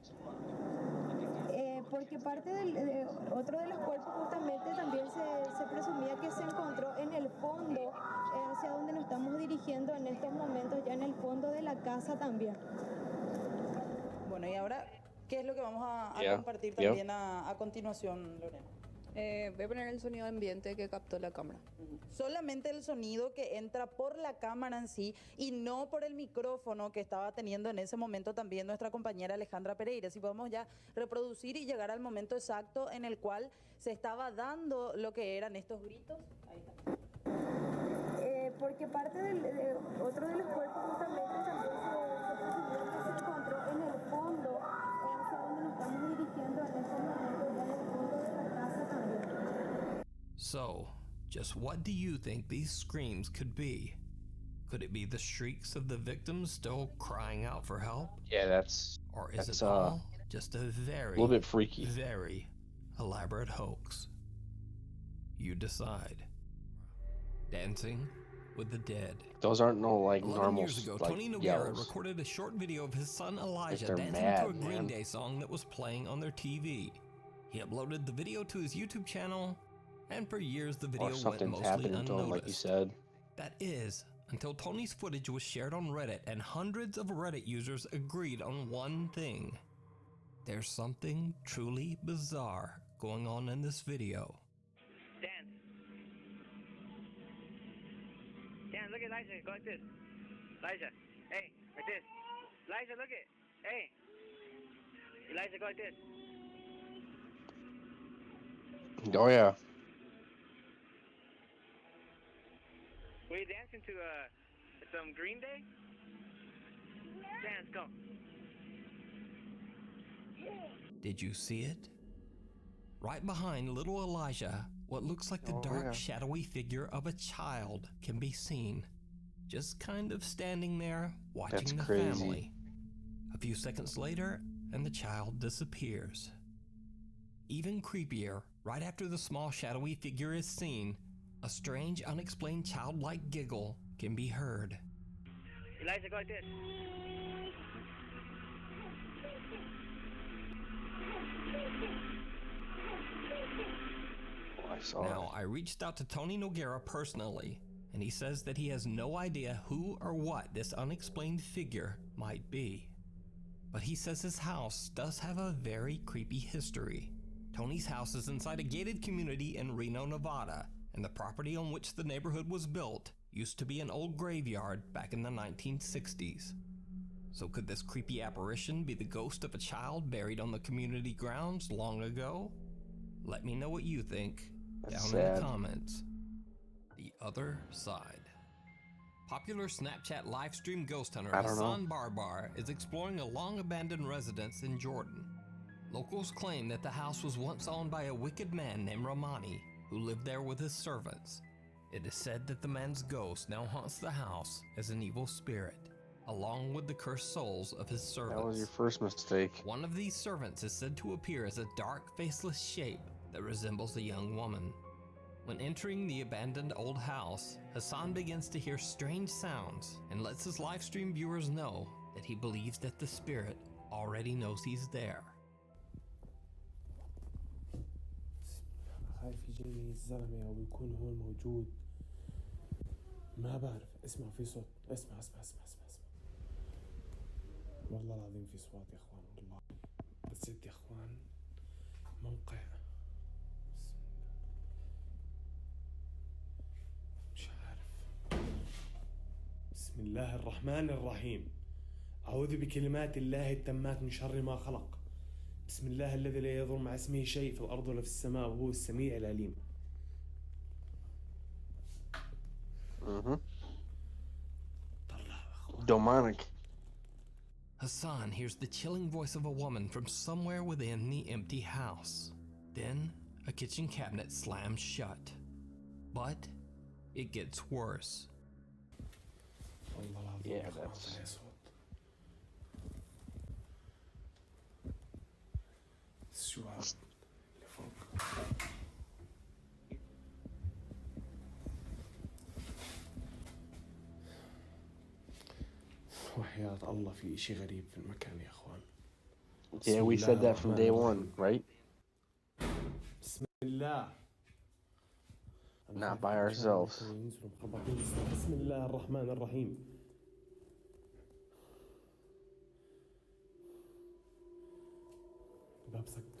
Speaker 16: Porque parte de otro de los cuerpos justamente también se presumía que se encontró en el fondo, hacia donde nos estamos dirigiendo en estos momentos, ya en el fondo de la casa también.
Speaker 17: Bueno, y ahora, ¿qué es lo que vamos a compartir también a continuación, Lorena?
Speaker 18: Voy a poner el sonido de ambiente que captó la cámara.
Speaker 17: Solamente el sonido que entra por la cámara en sí y no por el micrófono que estaba teniendo en ese momento también nuestra compañera Alejandra Pereira. Si podemos ya reproducir y llegar al momento exacto en el cual se estaba dando lo que eran estos gritos. Ahí está.
Speaker 16: Porque parte de otro de los cuerpos justamente también se presumía que se encontró en el fondo, hacia donde nos estamos dirigiendo en estos momentos, ya en el fondo de la casa también.
Speaker 4: So, just what do you think these screams could be? Could it be the shrieks of the victims still crying out for help?
Speaker 8: Yeah, that's
Speaker 4: Or is it all just a very,
Speaker 8: little bit freaky.
Speaker 4: very elaborate hoax? You decide. Dancing, with the dead.
Speaker 2: Those aren't no like
Speaker 4: 11
Speaker 2: normal
Speaker 4: years ago,
Speaker 2: like
Speaker 4: Tony Noguera
Speaker 2: yells.
Speaker 4: recorded a short video of his son Elijah
Speaker 2: they're
Speaker 4: dancing
Speaker 2: mad,
Speaker 4: to a Green
Speaker 2: man.
Speaker 4: Day song that was playing on their TV. He uploaded the video to his YouTube channel, and for years the video
Speaker 2: Or
Speaker 4: went
Speaker 2: something's
Speaker 4: mostly
Speaker 2: happening to him, like you
Speaker 4: unnoticed.
Speaker 2: said.
Speaker 4: That is, until Tony's footage was shared on Reddit and hundreds of Reddit users agreed on one thing. There's something truly bizarre going on in this video.
Speaker 19: Dan, look at Elijah. Go like this. Elijah, hey, like this. Elijah, look at. Hey. Elijah, go like this.
Speaker 2: Oh yeah.
Speaker 19: Were you dancing to some Green Day? Dance, go.
Speaker 4: Did you see it? Right behind little Elijah, what looks like the dark, shadowy figure of a child can be seen, just kind of standing there watching
Speaker 2: That's
Speaker 4: the
Speaker 2: crazy.
Speaker 4: family. A few seconds later, and the child disappears. Even creepier, right after the small shadowy figure is seen, a strange, unexplained childlike giggle can be heard.
Speaker 19: Elijah, go like this.
Speaker 4: Now, I reached out to Tony Noguera personally, and he says that he has no idea who or what this unexplained figure might be. But he says his house does have a very creepy history. Tony's house is inside a gated community in Reno, Nevada, and the property on which the neighborhood was built used to be an old graveyard back in the 1960s. So could this creepy apparition be the ghost of a child buried on the community grounds long ago? Let me know what you think down in the comments. The other side. Popular Snapchat livestream ghost hunter Hassan Barbar is exploring a long-abandoned residence in Jordan. Locals claim that the house was once owned by a wicked man named Romani, who lived there with his servants. It is said that the man's ghost now haunts the house as an evil spirit, along with the cursed souls of his servants.
Speaker 2: That was your first mistake.
Speaker 4: One of these servants is said to appear as a dark, faceless shape that resembles a young woman. When entering the abandoned old house, Hassan begins to hear strange sounds and lets his livestream viewers know that he believes that the spirit already knows he's there.
Speaker 20: خايف يجيني الزلمة أو يكون هو موجود. ما بعرف. اسمع في صوت. اسمع. والله العظيم في صوت يا اخوان والله. بس يا اخوان موقع. مش عارف. بسم الله الرحمن الرحيم. أعوذ بكلمات الله التامات من شر ما خلق. بسم الله الذي لا يضر مع اسمه شيء في الأرض ولا في السماء وهو السميع العليم.
Speaker 2: Demonic.
Speaker 4: Hassan hears the chilling voice of a woman from somewhere within the empty house. Then, a kitchen cabinet slams shut. But it gets worse.
Speaker 2: Yeah, that's...
Speaker 20: وحياة الله في إشي غريب في المكان يا أخوان.
Speaker 2: Yeah, we said that from day one, right?
Speaker 20: بسم الله.
Speaker 2: Not by ourselves.
Speaker 20: بسم الله الرحمن الرحيم. باب سكر.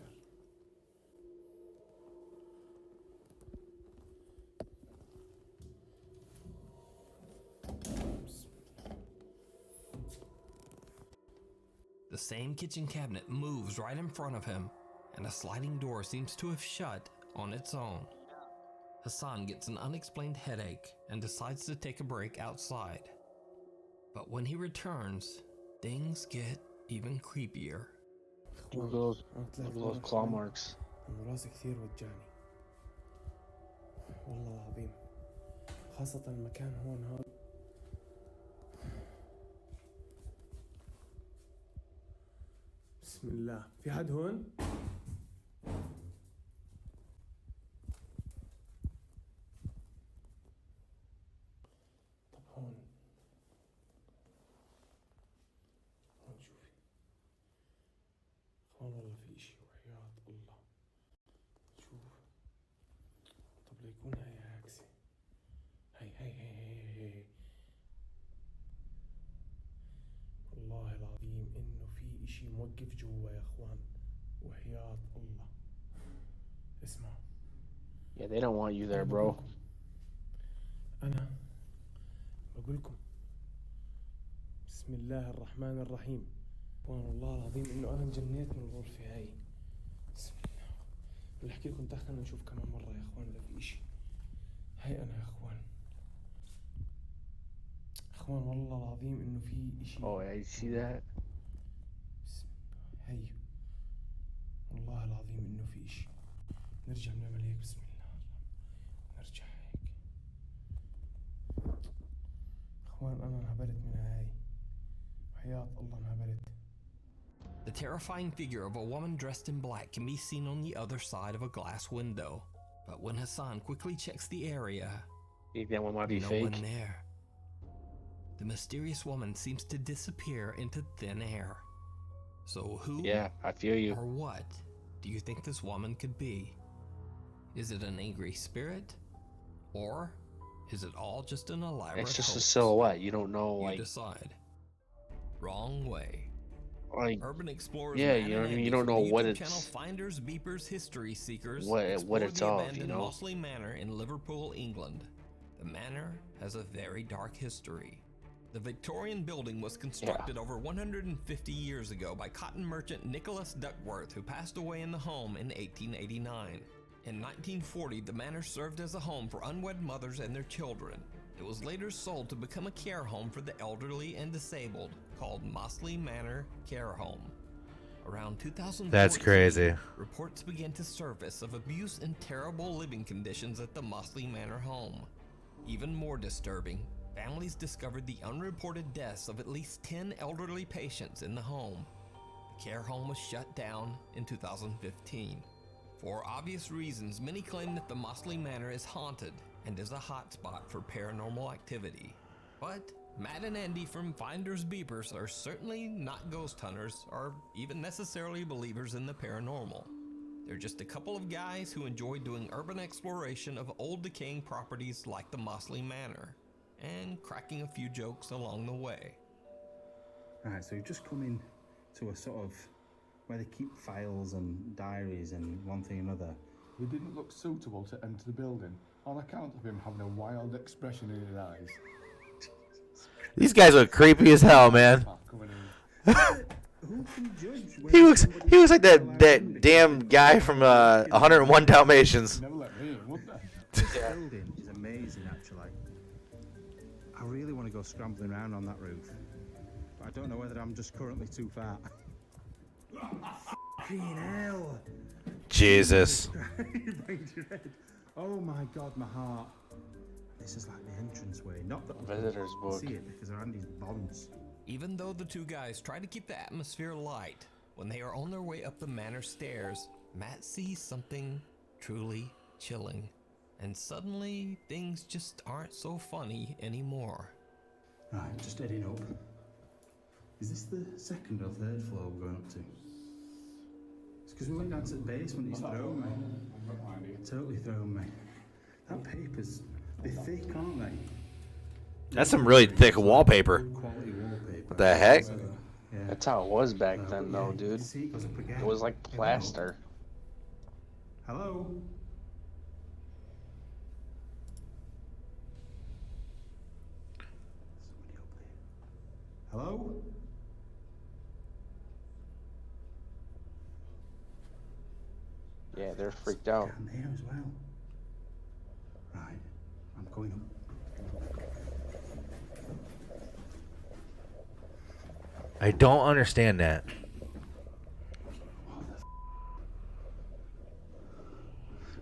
Speaker 4: The same kitchen cabinet moves right in front of him, and a sliding door seems to have shut on its own. Hassan gets an unexplained headache and decides to take a break outside. But when he returns, things get even creepier.
Speaker 2: Look at those claw marks.
Speaker 20: راسي كثير وجعني. والله العظيم. خاصة المكان هون هذا. بسم الله. في حد هون؟ موقف جوا يا اخوان وحياة الله. اسمعوا.
Speaker 2: Yeah, they don't want you there, bro.
Speaker 20: أنا بقولكم بسم الله الرحمن الرحيم. والله العظيم إنه أنا انجنيت من الغرفة هاي. بسم الله. بدي أحكي لكم خلينا نشوف كمان مرة يا إخوان إذا في إشي. هاي أنا يا إخوان. إخوان والله العظيم إنه في إشي.
Speaker 2: Oh, yeah, you see that?
Speaker 20: بسم الله. هاي والله العظيم إنه في إشي. نرجع بنعمل هيك بسم الله. نرجع هيك. إخوان أنا انهبلت من هاي. وحياة الله انهبلت.
Speaker 4: The terrifying figure of a woman dressed in black can be seen on the other side of a glass window. But when Hassan quickly checks the area,
Speaker 2: that one might be
Speaker 4: no
Speaker 2: fake.
Speaker 4: one there. The mysterious woman seems to disappear into thin air. So who
Speaker 2: Yeah, I feel you.
Speaker 4: or what do you think this woman could be? Is it an angry spirit? Or is it all just an elaborate
Speaker 2: It's just a
Speaker 4: hoax?
Speaker 2: silhouette. You don't know,
Speaker 4: You
Speaker 2: like,
Speaker 4: decide. Wrong way.
Speaker 2: like,
Speaker 4: Urban explorers
Speaker 2: yeah,
Speaker 4: Matt
Speaker 2: you know what I
Speaker 4: and
Speaker 2: mean. You
Speaker 4: Andy
Speaker 2: don't
Speaker 4: from
Speaker 2: know
Speaker 4: the
Speaker 2: what
Speaker 4: YouTube
Speaker 2: it's,
Speaker 4: channel Finders, Beepers, History Seekers
Speaker 2: what
Speaker 4: explore
Speaker 2: it's
Speaker 4: the
Speaker 2: of,
Speaker 4: abandoned
Speaker 2: you know.
Speaker 4: Mossley Manor in Liverpool, England. The manor has a very dark history. The Victorian building was constructed over 150 years ago by cotton merchant Nicholas Duckworth, who passed away in the home in 1889. In 1940, the manor served as a home for unwed mothers and their children. It was later sold to become a care home for the elderly and disabled, called Mossley Manor Care Home. Around 2014,
Speaker 1: That's crazy.
Speaker 4: reports began to surface of abuse and terrible living conditions at the Mossley Manor home. Even more disturbing, families discovered the unreported deaths of at least 10 elderly patients in the home. The care home was shut down in 2015. For obvious reasons, many claim that the Mossley Manor is haunted and is a hotspot for paranormal activity. But Matt and Andy from Finders Beepers are certainly not ghost hunters or even necessarily believers in the paranormal. They're just a couple of guys who enjoy doing urban exploration of old decaying properties like the Mossley Manor and cracking a few jokes along the way.
Speaker 21: Right, so you've just come in to a sort of where they keep files and diaries and one thing and another.
Speaker 22: He didn't look suitable to enter the building on account of him having a wild expression in his eyes.
Speaker 1: These guys look creepy as hell, man. He looks like that damn guy from 101 Dalmatians.
Speaker 21: Never let me in, would they? This building is amazing, actually. I really want to go scrambling around on that roof, but I don't know whether I'm just currently too fat. Fucking hell!
Speaker 1: Jesus.
Speaker 21: You banged your head. Oh my God, my heart. This is like the entranceway, not the
Speaker 2: Visitor's book.
Speaker 21: See it because they're Andy's bonds.
Speaker 4: Even though the two guys try to keep the atmosphere light, when they are on their way up the manor stairs, Matt sees something truly chilling. And suddenly, things just aren't so funny anymore.
Speaker 21: Right, just heading up. Is this the second or third floor we're going up to? It's because we went down to the basement, it's thrown me. Totally thrown me. That paper's, they're thick, aren't they?
Speaker 1: That's some really thick wallpaper.
Speaker 21: Quality wallpaper.
Speaker 1: What the heck?
Speaker 21: Yeah.
Speaker 2: That's how it was back then, though, dude. It was like plaster.
Speaker 21: Hello? Somebody up there. Hello?
Speaker 2: Yeah, they're freaked out.
Speaker 21: Down there as well. Right, I'm going up.
Speaker 1: I don't understand that.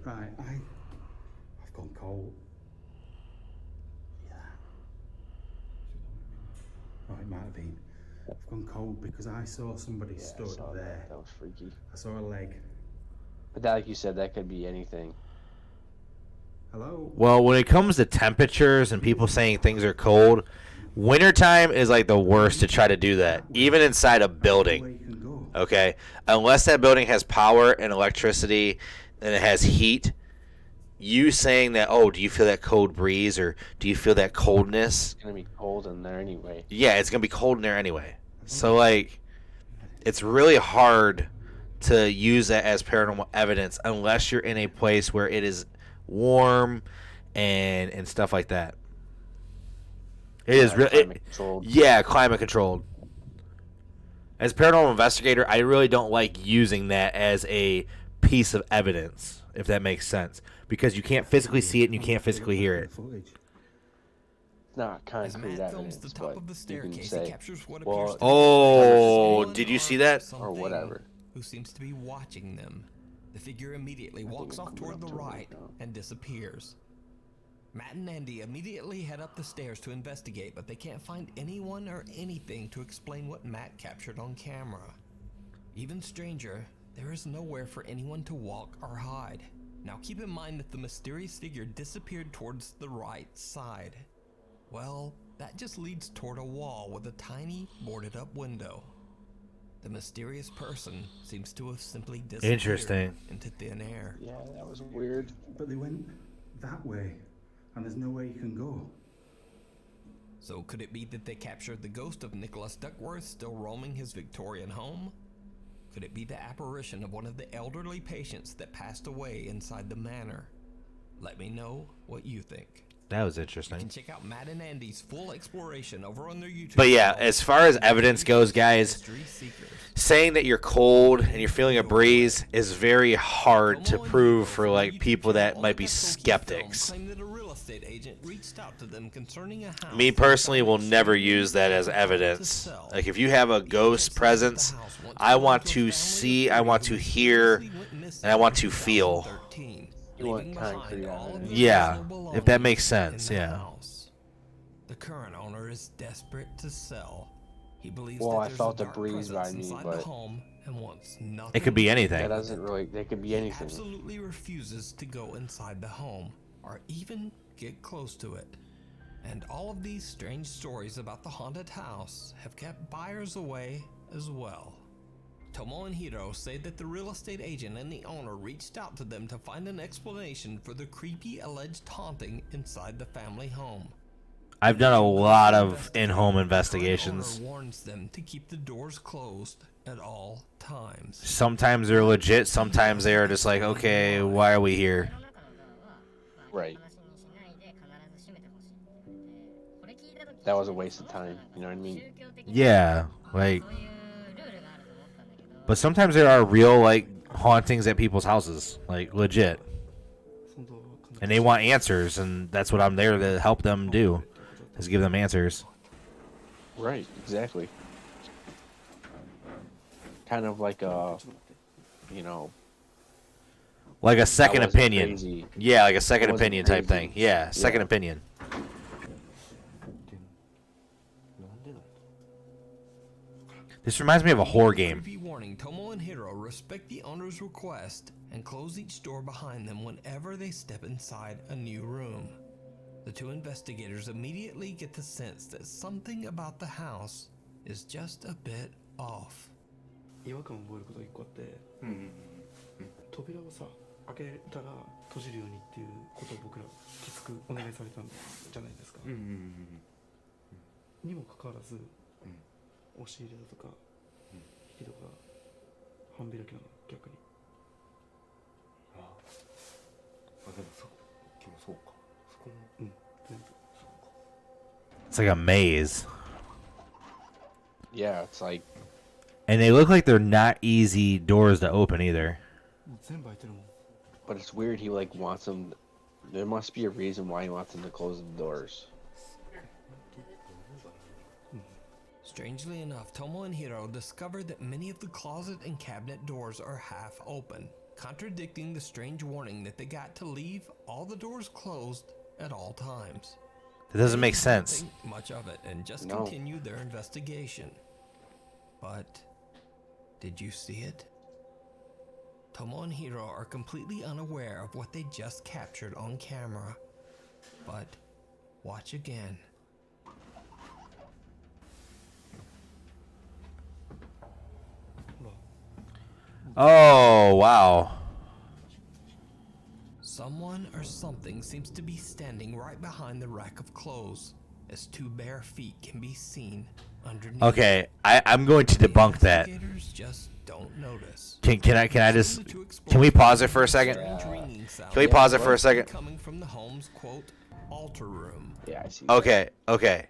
Speaker 21: Right, I've gone cold. Yeah. Oh, it might have been. I've gone cold because I saw somebody stood there.
Speaker 2: That was freaky.
Speaker 21: I saw a leg.
Speaker 2: But that, like you said, that could be anything.
Speaker 21: Hello?
Speaker 1: Well, when it comes to temperatures and people saying things are cold, wintertime is like the worst to try to do that, even inside a building. Okay? Unless that building has power and electricity and it has heat, you saying that, oh, do you feel that cold breeze or do you feel that coldness?
Speaker 2: It's going to be cold in there anyway.
Speaker 1: Yeah, it's going to be cold in there anyway. So, like, it's really hard to use that as paranormal evidence unless you're in a place where it is warm and stuff like that. It is really
Speaker 2: climate-controlled.
Speaker 1: Yeah, climate controlled. As a paranormal investigator, I really don't like using that as a piece of evidence, if that makes sense, because you can't physically see it and you can't physically hear it.
Speaker 2: Not concrete evidence, but you can say, well,
Speaker 1: oh, did you see that?
Speaker 2: Or whatever.
Speaker 4: Who seems to be watching them. The figure immediately walks off toward the right and disappears. Matt and Andy immediately head up the stairs to investigate, but they can't find anyone or anything to explain what Matt captured on camera. Even stranger, there is nowhere for anyone to walk or hide. Now keep in mind that the mysterious figure disappeared towards the right side. Well, that just leads toward a wall with a tiny boarded up window. The mysterious person seems to have simply disappeared into thin air.
Speaker 2: Yeah, that was weird.
Speaker 21: But they went that way, and there's no way you can go.
Speaker 4: So could it be that they captured the ghost of Nicholas Duckworth still roaming his Victorian home? Could it be the apparition of one of the elderly patients that passed away inside the manor? Let me know what you think.
Speaker 1: That was interesting.
Speaker 4: You can check out Matt and Andy's full exploration over on their YouTube.
Speaker 1: But yeah, as far as evidence goes, guys, saying that you're cold and you're feeling a breeze is very hard to prove for like people that might be skeptics. Me personally will never use that as evidence. Like if you have a ghost presence, I want to see, I want to hear, and I want to feel.
Speaker 2: You want concrete evidence.
Speaker 1: Yeah, if that makes sense, yeah.
Speaker 4: The current owner is desperate to sell. He believes
Speaker 2: Well,
Speaker 4: that
Speaker 2: I
Speaker 4: there's
Speaker 2: felt
Speaker 4: a
Speaker 2: a
Speaker 4: dark
Speaker 2: breeze by
Speaker 4: presence
Speaker 2: me,
Speaker 4: inside
Speaker 2: but
Speaker 4: the home and wants nothing.
Speaker 1: It could be anything.
Speaker 2: That doesn't really. They could be anything.
Speaker 4: Absolutely refuses to go inside the home or even get close to it. And all of these strange stories about the haunted house have kept buyers away as well. Tomo and Hiro say that the real estate agent and the owner reached out to them to find an explanation for the creepy alleged haunting inside the family home.
Speaker 1: I've done a lot of in-home investigations.
Speaker 4: The owner warns them to keep the doors closed at all times.
Speaker 1: Sometimes they're legit, sometimes they are just like, okay, why are we here?
Speaker 2: Right. That was a waste of time. You know what I mean?
Speaker 1: Yeah, like... But sometimes there are real, like, hauntings at people's houses. Like, legit. And they want answers, and that's what I'm there to help them do. Is give them answers.
Speaker 2: Right, exactly. Kind of like a, you know...
Speaker 1: Like a second opinion.
Speaker 2: Crazy.
Speaker 1: Yeah, like a second opinion type thing. Yeah, second opinion. This reminds me of a horror game.
Speaker 4: Creepy warning, Tomo and Hiro respect the owner's request and close each door behind them whenever they step inside a new room. The two investigators immediately get the sense that something about the house is just a bit off.
Speaker 21: 違和感を覚えることが一個あって、扉をさ、開けたら閉じるようにっていうことを僕らきつくお願いされたんじゃないですか。にもかかわらず、押し入れだとか、引き戸が半開きなの、逆に。ああ、でもそうか。そこも、全部そうか。
Speaker 1: It's like a maze.
Speaker 2: Yeah, it's like...
Speaker 1: And they look like they're not easy doors to open either.
Speaker 2: But it's weird, he like wants them... There must be a reason why he wants them to close the doors.
Speaker 4: Strangely enough, Tomo and Hiro discovered that many of the closet and cabinet doors are half open, contradicting the strange warning that they got to leave all the doors closed at all times.
Speaker 1: It doesn't make
Speaker 4: They didn't
Speaker 1: sense.
Speaker 4: think much of it and just
Speaker 2: No.
Speaker 4: continued their investigation. But did you see it? Tomo and Hiro are completely unaware of what they just captured on camera. But watch again.
Speaker 1: Oh, wow.
Speaker 4: Someone or something seems to be standing right behind the rack of clothes, as two bare feet can be seen underneath.
Speaker 1: Okay, I'm going to debunk that.
Speaker 4: just don't notice.
Speaker 1: Can we pause it for a second? Can we pause it for a second?
Speaker 4: Coming from the home's quote altar room.
Speaker 2: Yeah, I see.
Speaker 1: Okay.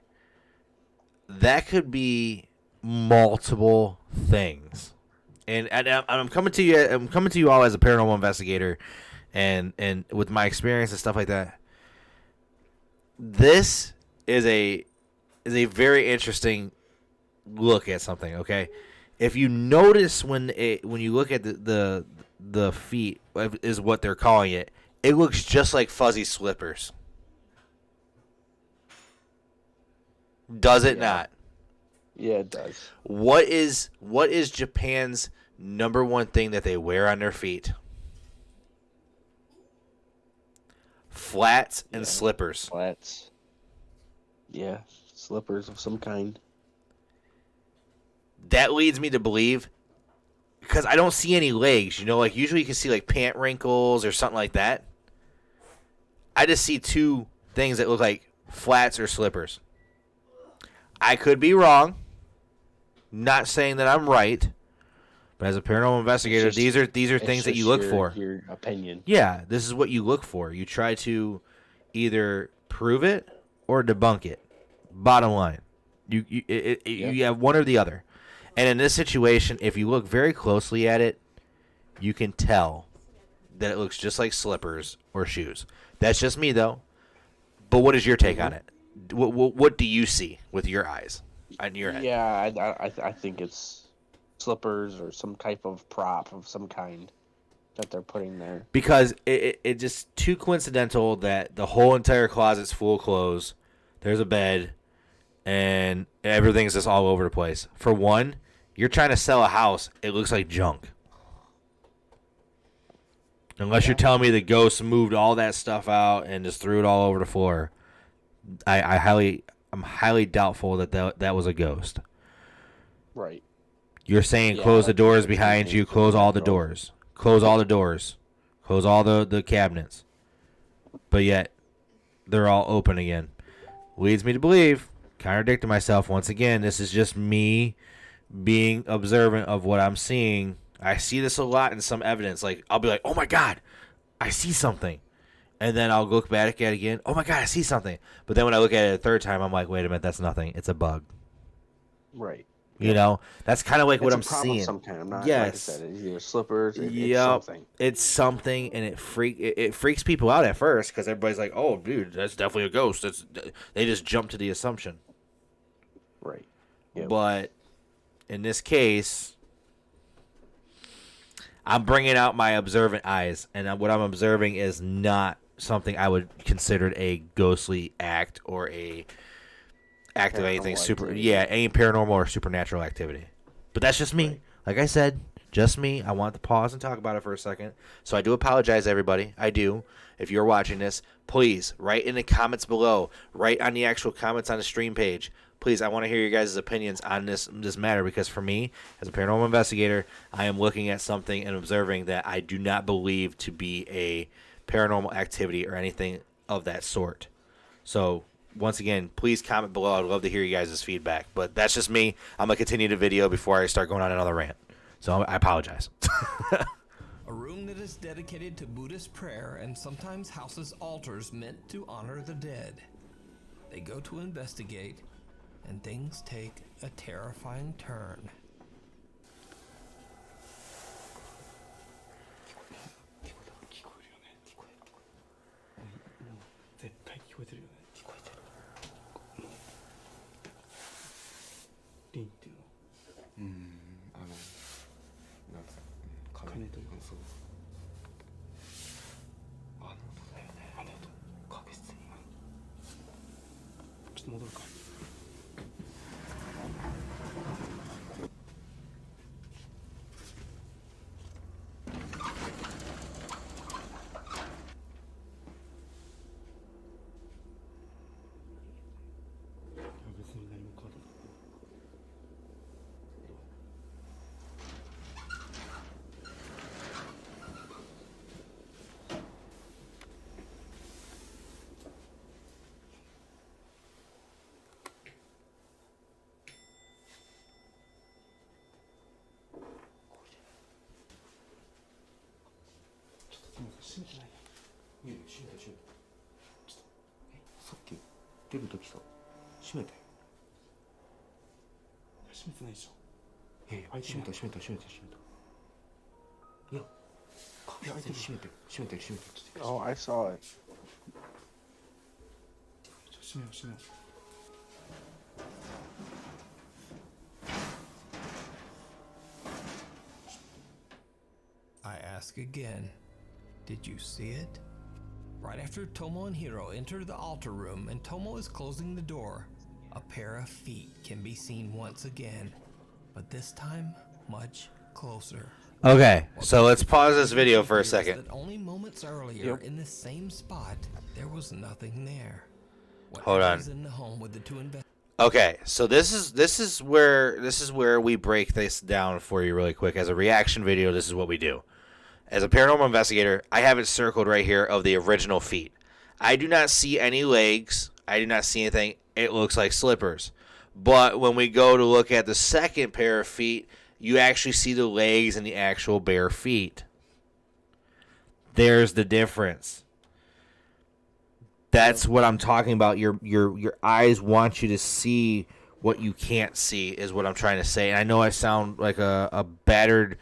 Speaker 1: That could be multiple things, and I'm coming to you. I'm coming to you all as a paranormal investigator, and with my experience and stuff like that. This is a very interesting look at something. Okay, if you notice when you look at the feet is what they're calling it, it looks just like fuzzy slippers. Does it not?
Speaker 2: Yeah, it does.
Speaker 1: What is Japan's number one thing that they wear on their feet? Flats and slippers.
Speaker 2: Flats. Yeah, slippers of some kind.
Speaker 1: That leads me to believe, because I don't see any legs, like usually you can see like pant wrinkles or something like that. I just see two things that look like flats or slippers. I could be wrong. Not saying that I'm right, but as a paranormal investigator, these are things that you look for.
Speaker 2: Your opinion.
Speaker 1: Yeah, this is what you look for. You try to either prove it or debunk it. Bottom line, you have one or the other. And in this situation, if you look very closely at it, you can tell that it looks just like slippers or shoes. That's just me, though. But what is your take on it? What do you see with your eyes on your end?
Speaker 2: Yeah, I think it's slippers or some type of prop of some kind that they're putting there.
Speaker 1: Because it just too coincidental that the whole entire closet's full of clothes. There's a bed, and everything's just all over the place. For one, you're trying to sell a house. It looks like junk. Unless you're telling me the ghost moved all that stuff out and just threw it all over the floor. I'm highly doubtful that was a ghost.
Speaker 2: Right.
Speaker 1: You're saying close the doors behind you, close all the doors. Close all the doors. Close all the cabinets. But yet, they're all open again. Leads me to believe, contradicting myself once again, this is just me being observant of what I'm seeing. I see this a lot in some evidence. Like, I'll be like, oh my God, I see something. And then I'll look back at it again. Oh my God, I see something. But then when I look at it a third time, I'm like, wait a minute, that's nothing. It's a bug.
Speaker 2: Right.
Speaker 1: That's kind of like what I'm seeing.
Speaker 2: Some kind. I'm not,
Speaker 1: yes.
Speaker 2: Like I said, it's either slippers. It's something.
Speaker 1: It's something, and it freaks people out at first because everybody's like, "Oh, dude, that's definitely a ghost." They just jump to the assumption.
Speaker 2: Right. Yep.
Speaker 1: But in this case, I'm bringing out my observant eyes, and what I'm observing is not something I would consider a ghostly act or a act of anything any paranormal or supernatural activity. But that's just me. Right. Like I said, just me. I want to pause and talk about it for a second. So I do apologize, everybody. I do. If you're watching this, please write in the comments below. Write on the actual comments on the stream page. Please, I want to hear your guys' opinions on this matter, because for me, as a paranormal investigator, I am looking at something and observing that I do not believe to be a paranormal activity or anything of that sort. So once again, please comment below. I'd love to hear you guys' feedback. But that's just me. I'm going to continue the video before I start going on another rant. So I apologize.
Speaker 4: A room that is dedicated to Buddhist prayer and sometimes houses altars meant to honor the dead. They go to investigate, and things take a terrifying turn.
Speaker 8: 閉めてない。閉めて閉めて。ちょっとさっき出るときさ、閉めて。閉めてないでしょ。閉めた閉めた閉めた閉めた。いや、鍵開いてる。閉めて閉めて閉めて。
Speaker 2: Oh, I saw it.
Speaker 8: 閉めよう閉めよう。
Speaker 4: I ask again, did you see it? Right after Tomo and Hiro enter the altar room and Tomo is closing the door, a pair of feet can be seen once again, but this time much closer.
Speaker 1: Okay, so let's pause this video for a second.
Speaker 4: That only moments earlier in the same spot, there was nothing there.
Speaker 1: Hold on.
Speaker 4: Was in the home with the two
Speaker 1: Okay, so this is where we break this down for you really quick. As a reaction video, this is what we do. As a paranormal investigator, I have it circled right here of the original feet. I do not see any legs. I do not see anything. It looks like slippers. But when we go to look at the second pair of feet, you actually see the legs and the actual bare feet. There's the difference. That's what I'm talking about. Your eyes want you to see what you can't see is what I'm trying to say. And I know I sound like a battered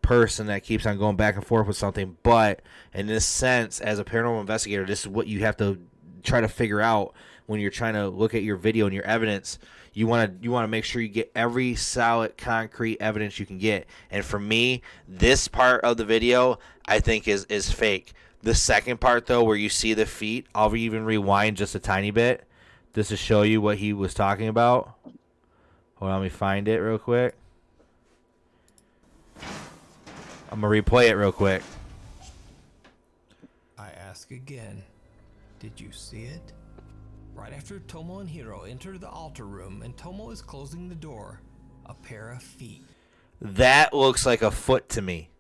Speaker 1: person that keeps on going back and forth with something, but in this sense, as a paranormal investigator, this is what you have to try to figure out when you're trying to look at your video and your evidence. You want to make sure you get every solid concrete evidence you can get. And for me, this part of the video I think is fake. The second part though, where you see the feet, I'll even rewind just a tiny bit just to show you what he was talking about. Hold on, let me find it real quick. I'm going to replay it real quick.
Speaker 4: I ask again, did you see it? Right after Tomo and Hiro enter the altar room and Tomo is closing the door, a pair of feet.
Speaker 1: That looks like a foot to me.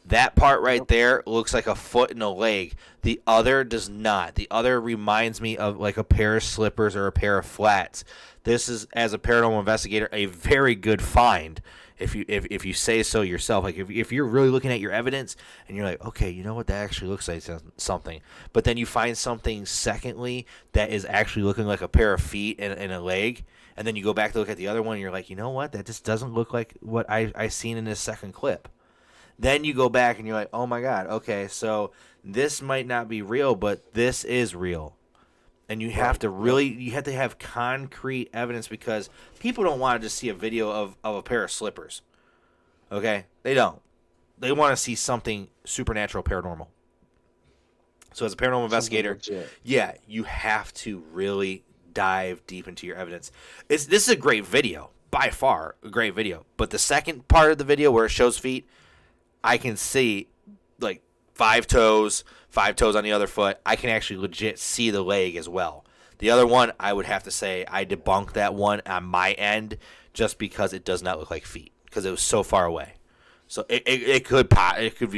Speaker 1: That part right there looks like a foot and a leg. The other does not. The other reminds me of like a pair of slippers or a pair of flats. This is, as a paranormal investigator, a very good find. If you say so yourself, like if you're really looking at your evidence and you're like, okay, you know what, that actually looks like something, but then you find something secondly that is actually looking like a pair of feet and a leg, and then you go back to look at the other one and you're like, you know what, that just doesn't look like what I seen in this second clip. Then you go back and you're like, oh my god, okay, so this might not be real, but this is real. And you have to have concrete evidence, because people don't want to just see a video of a pair of slippers. Okay? They don't. They want to see something supernatural, paranormal. So as a paranormal investigator, yeah, you have to really dive deep into your evidence. This is a great video, by far a great video. But the second part of the video where it shows feet, I can see like 5 toes on the other foot. I can actually legit see the leg as well. The other one, I would have to say I debunked that one on my end just because it does not look like feet, because it was so far away. So it could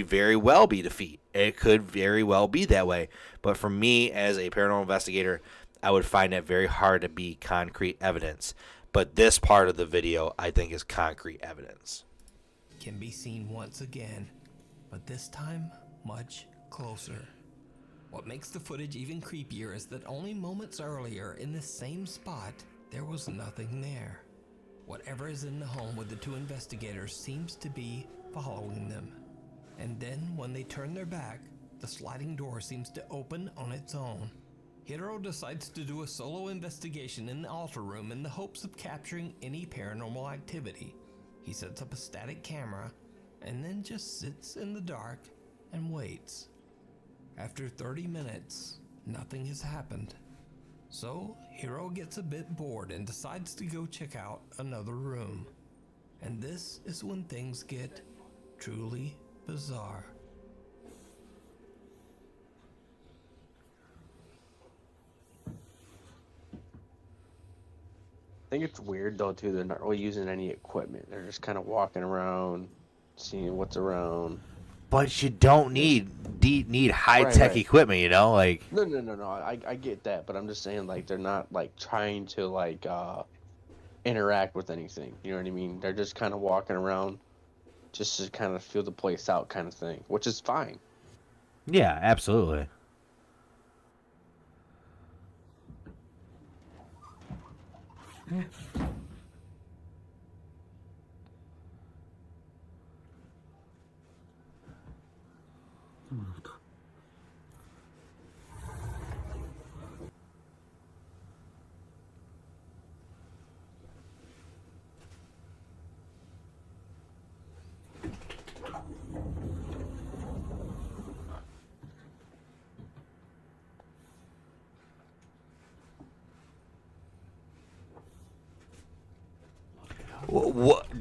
Speaker 1: very well be the feet. It could very well be that way. But for me as a paranormal investigator, I would find that very hard to be concrete evidence. But this part of the video I think is concrete evidence.
Speaker 4: Can be seen once again, but this time much closer. What makes the footage even creepier is that only moments earlier in the same spot, there was nothing there. Whatever is in the home with the two investigators seems to be following them. And then when they turn their back, the sliding door seems to open on its own. Hiro decides to do a solo investigation in the altar room in the hopes of capturing any paranormal activity. He sets up a static camera and then just sits in the dark and waits. After 30 minutes, nothing has happened. So Hiro gets a bit bored and decides to go check out another room. And this is when things get truly bizarre.
Speaker 2: I think it's weird though too. They're not really using any equipment. They're just kind of walking around, seeing what's around.
Speaker 1: But you don't need high-tech equipment, you know, like.
Speaker 2: No. I get that, but I'm just saying, like, they're not like trying to like interact with anything. You know what I mean? They're just kind of walking around, just to kind of feel the place out, kind of thing, which is fine.
Speaker 1: Yeah, absolutely.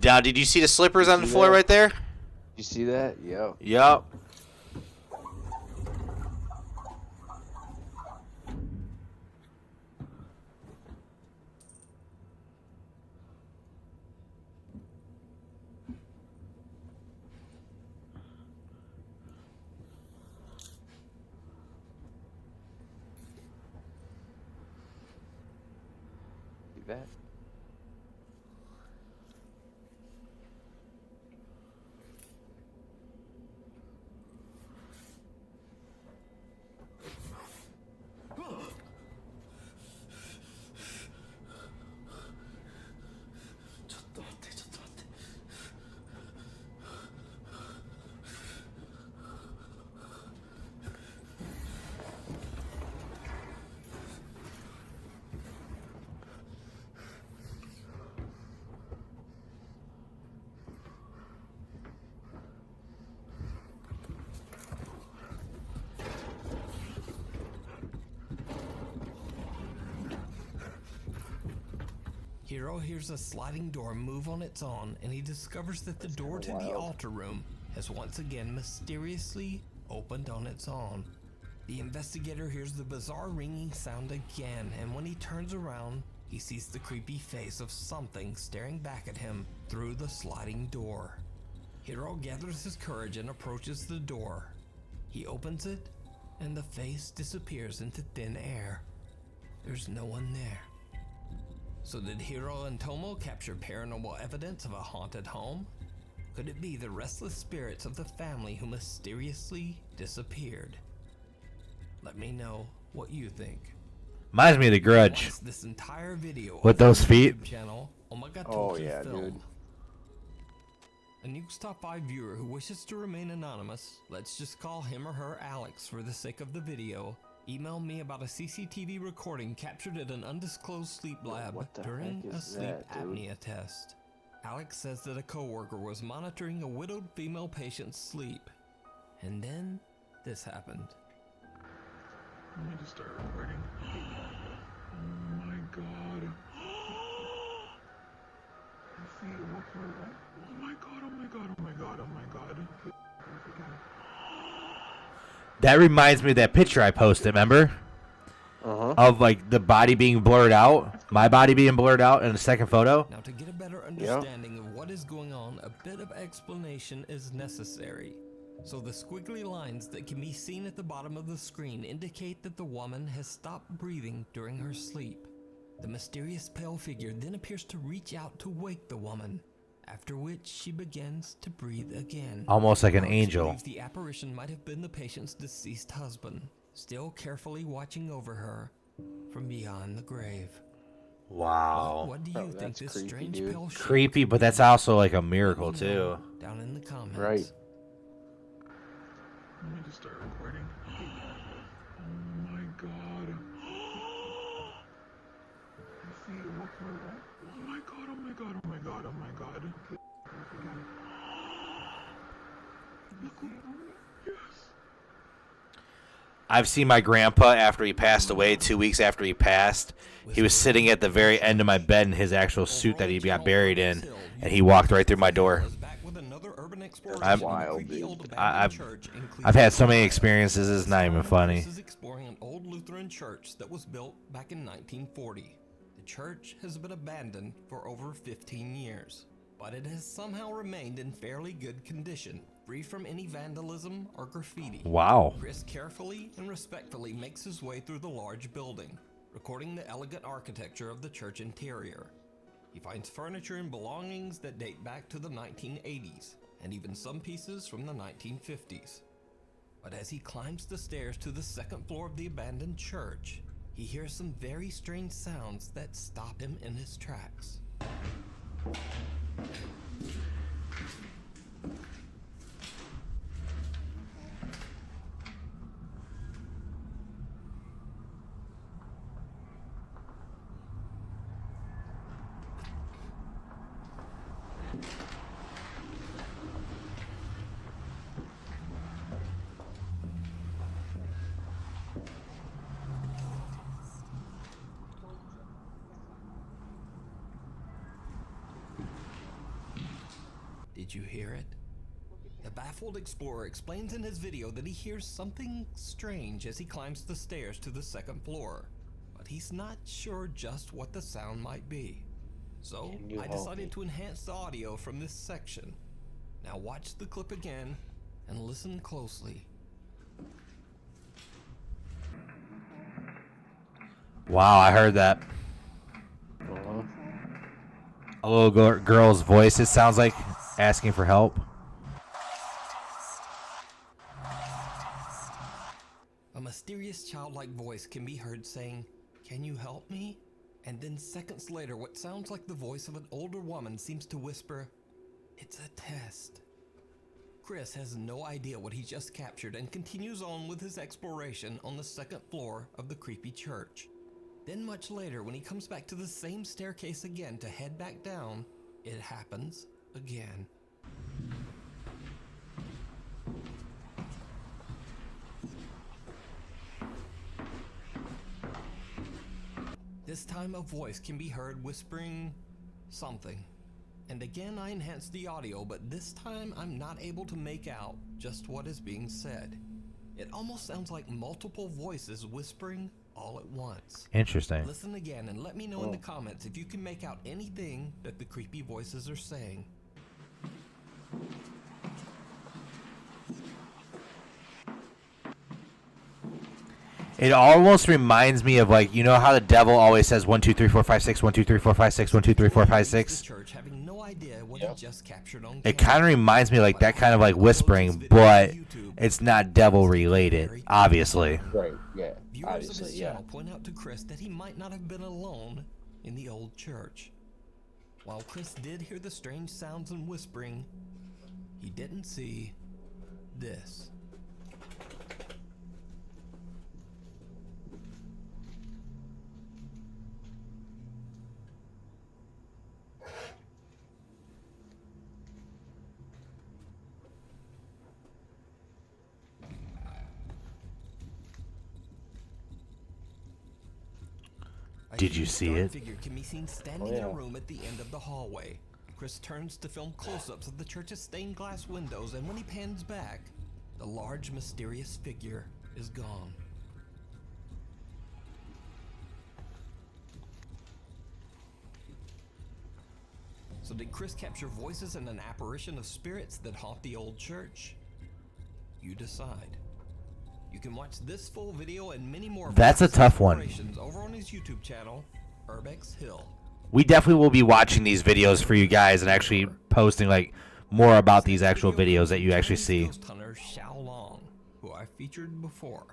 Speaker 1: Now, did you see the slippers on the floor right there?
Speaker 2: You see that? Yep.
Speaker 1: Yep.
Speaker 2: See that?
Speaker 4: Hero hears a sliding door move on its own, and he discovers that the door to the altar room has once again mysteriously opened on its own. The investigator hears the bizarre ringing sound again, and when he turns around, he sees the creepy face of something staring back at him through the sliding door. Hero gathers his courage and approaches the door. He opens it, and the face disappears into thin air. There's no one there. So did Hiro and Tomo capture paranormal evidence of a haunted home? Could it be the restless spirits of the family who mysteriously disappeared? Let me know what you think.
Speaker 1: Reminds me of The Grudge.
Speaker 4: Watch this entire video
Speaker 1: With those feet.
Speaker 4: channel,
Speaker 2: Oh yeah, dude.
Speaker 4: A NukesTop5 viewer who wishes to remain anonymous, let's just call him or her Alex for the sake of the video, emailed me about a CCTV recording captured at an undisclosed sleep lab during a sleep apnea test. Alex says that a coworker was monitoring a widowed female patient's sleep. And then this happened.
Speaker 22: Let me just start recording. Oh my god. I see it walking around. Oh my god, oh my god, oh my god, oh my god.
Speaker 1: That reminds me of that picture I posted, remember? Of like the body being blurred out, my body being blurred out in the second photo.
Speaker 4: Now, to get a better understanding of what is going on, a bit of explanation is necessary. So the squiggly lines that can be seen at the bottom of the screen indicate that the woman has stopped breathing during her sleep. The mysterious pale figure then appears to reach out to wake the woman, after which she begins to breathe again.
Speaker 1: Almost like an
Speaker 4: Alex
Speaker 1: angel.
Speaker 4: believes the apparition might have been the patient's deceased husband, still carefully watching over her from beyond the grave.
Speaker 1: Wow.
Speaker 4: What do you think this strange pale shape
Speaker 1: Creepy, but that's also like a miracle too.
Speaker 4: down in the comments?
Speaker 2: Right.
Speaker 22: Let me just start recording. Oh my god. I see it walking around. Oh my god, oh my god, oh my god, oh my god. Yes.
Speaker 1: I've seen my grandpa after he passed away, 2 weeks after he passed. He was sitting at the very end of my bed in his actual suit that he got buried in, and he walked right through my door. I've had so many experiences, it's not even funny.
Speaker 4: This is exploring an old Lutheran church that was built back in 1940. The church has been abandoned for over 15 years, but it has somehow remained in fairly good condition, free from any vandalism or graffiti.
Speaker 1: Wow.
Speaker 4: Chris carefully and respectfully makes his way through the large building, recording the elegant architecture of the church interior. He finds furniture and belongings that date back to the 1980s, and even some pieces from the 1950s. But as he climbs the stairs to the second floor of the abandoned church, he hears some very strange sounds that stop him in his tracks. Did you hear it? The baffled explorer explains in his video that he hears something strange as he climbs the stairs to the second floor, but he's not sure just what the sound might be. So I decided to enhance the audio from this section. Now watch the clip again and listen closely.
Speaker 1: Wow, I heard that. A little girl's voice. It sounds like asking for help.
Speaker 4: A mysterious childlike voice can be heard saying, "Can you help me?" And then seconds later, what sounds like the voice of an older woman seems to whisper, "It's a test." Chris has no idea what he just captured and continues on with his exploration on the second floor of the creepy church. Then much later, when he comes back to the same staircase again to head back down, it happens again. This time a voice can be heard whispering something. And again I enhanced the audio, but this time I'm not able to make out just what is being said. It almost sounds like multiple voices whispering all at once.
Speaker 1: Interesting.
Speaker 4: Listen again and let me know in the comments if you can make out anything that the creepy voices are saying.
Speaker 1: It almost reminds me of, like, you know how the devil always says 1 2 3 4 5 6 1 2 3 4 5 6 1 2 3 4 5 6.
Speaker 4: Church having no idea what he just captured on
Speaker 1: It kind of reminds me like that kind of like whispering, but it's not devil related, obviously.
Speaker 8: Right, yeah.
Speaker 4: Viewers of his channel point out to Chris that he might not have been alone in the old church. While Chris did hear the strange sounds and whispering, he didn't see this.
Speaker 1: Did you see it?
Speaker 4: Figure can be seen standing in a room at the end of the hallway. Chris turns to film close-ups of the church's stained glass windows, and when he pans back, the large mysterious figure is gone. So did Chris capture voices and an apparition of spirits that haunt the old church? You decide. You can watch this full video and many more.
Speaker 1: That's a tough one.
Speaker 4: Over on his YouTube channel, Urbex Hill.
Speaker 1: We definitely will be watching these videos for you guys and actually posting like more about these actual videos that you actually see.
Speaker 4: Ghost hunter Xiao Long, who I featured before.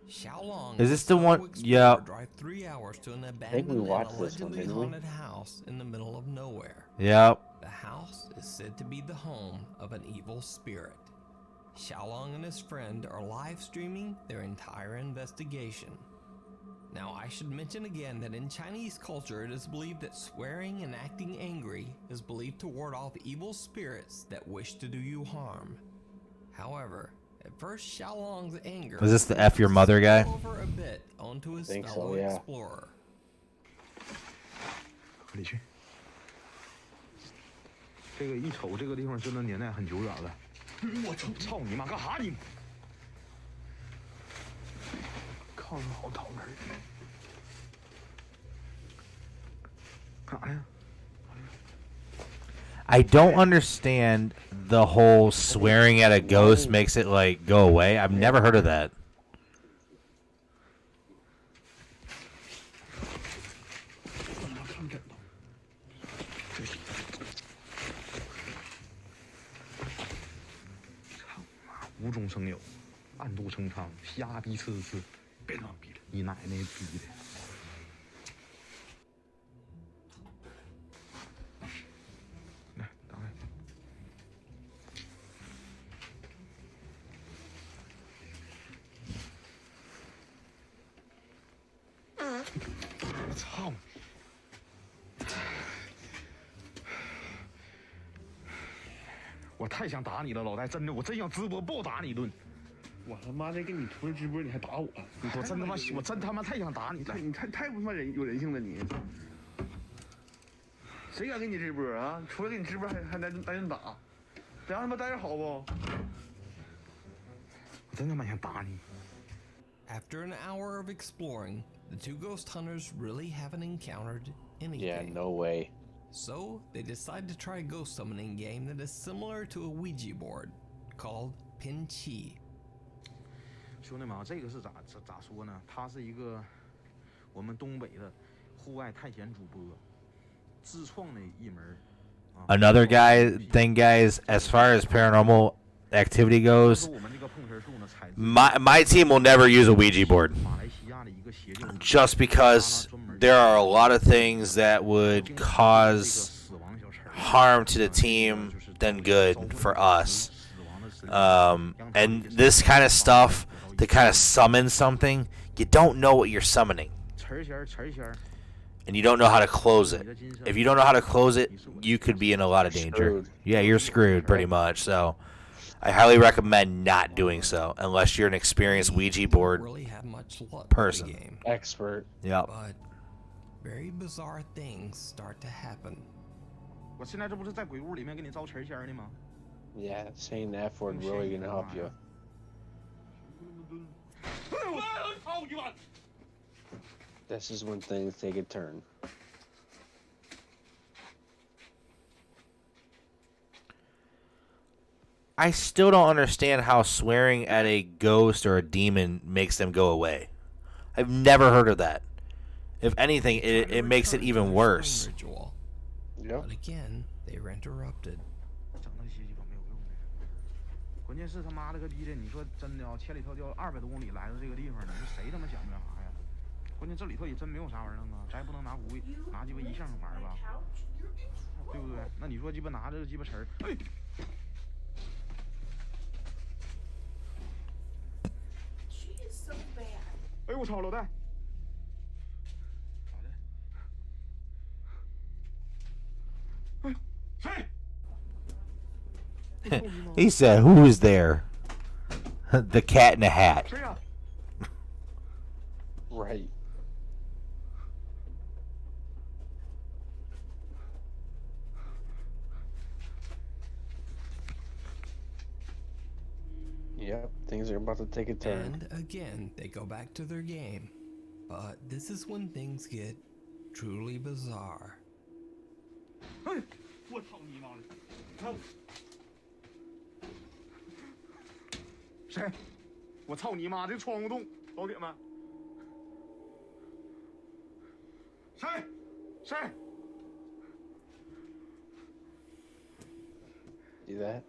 Speaker 4: Xiao Long
Speaker 1: Is this the one? Yeah.
Speaker 4: Drive 3 hours to an abandoned and allegedly haunted house in the middle of nowhere.
Speaker 1: Yep.
Speaker 4: The house is said to be the home of an evil spirit. Xiaolong and his friend are live streaming their entire investigation. Now, I should mention again that in Chinese culture, it is believed that swearing and acting angry is believed to ward off evil spirits that wish to do you harm. However, at first, Xiaolong's anger
Speaker 1: Is this the F your mother guy?
Speaker 4: over a bit onto his fellow explorer.
Speaker 3: 李旭，这个一瞅这个地方真的年代很久远了。我操你妈，干哈你？炕上好讨厌。干啥呀？
Speaker 1: I don't understand the whole swearing at a ghost makes it like go away. I've never heard of that.
Speaker 3: 暗度陈仓，瞎逼呲呲，别装逼了，你奶奶逼的！来，打开。我操！我太想打你了，老戴，真的，我真想直播暴打你一顿。
Speaker 6: 我他妈的给你图了直播，你还打我？
Speaker 3: 我真他妈，我真他妈太想打你了。
Speaker 6: 你太不他妈有人性了你！谁敢给你直播啊？除了给你直播还来人打，咱他妈待着好不？
Speaker 3: 我真他妈想打你。
Speaker 4: After an hour of exploring, the two ghost hunters really haven't encountered anything.
Speaker 2: Yeah, no way.
Speaker 4: So they decide to try a ghost summoning game that is similar to a Ouija board, called Pin Chi.
Speaker 3: 兄弟们啊，这个是咋说呢？他是一个我们东北的户外探险主播自创的一门。
Speaker 1: Another thing, guys, as far as paranormal activity goes, my team will never use a Ouija board. Just because there are a lot of things that would cause harm to the team than good for us. And this kind of stuff, to kind of summon something, you don't know what you're summoning. And you don't know how to close it. If you don't know how to close it, you could be in a lot of danger. Yeah, you're screwed pretty much. So I highly recommend not doing so unless you're an experienced Ouija board person.
Speaker 2: Expert.
Speaker 1: Yep.
Speaker 4: But very bizarre things start to happen.
Speaker 2: Yeah, saying the F word really gonna help you. This is when things take a turn.
Speaker 1: I still don't understand how swearing at a ghost or a demon makes them go away. I've never heard of that. If anything, it makes it even worse.
Speaker 2: Yep.
Speaker 4: But again, they were interrupted.
Speaker 3: 关键是他妈了个逼的，你说真的啊，千里迢迢200多公里来到这个地方呢，这谁他妈想不了啥呀？关键这里头也真没有啥玩意儿啊，咱也不能拿拿鸡巴一项玩吧，对不对？那你说鸡巴拿这个鸡巴词儿，哎，哎我操，老戴，哎，谁？
Speaker 1: He said, "Who is there?" The cat in a hat.
Speaker 2: Right. Yep, things are about to take a turn.
Speaker 4: And again, they go back to their game. But this is when things get truly bizarre.
Speaker 3: 哎，我操你妈的！谁？我操你妈！这窗户洞，老铁们，谁？谁
Speaker 2: See that?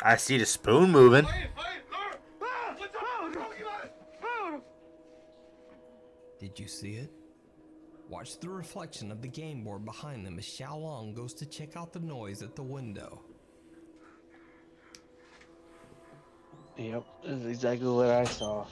Speaker 1: I see the spoon moving.
Speaker 4: Did you see it? Watch the reflection of the game board behind them as Xiaolong goes to check out the noise at the window.
Speaker 2: Yep, that's exactly what I saw.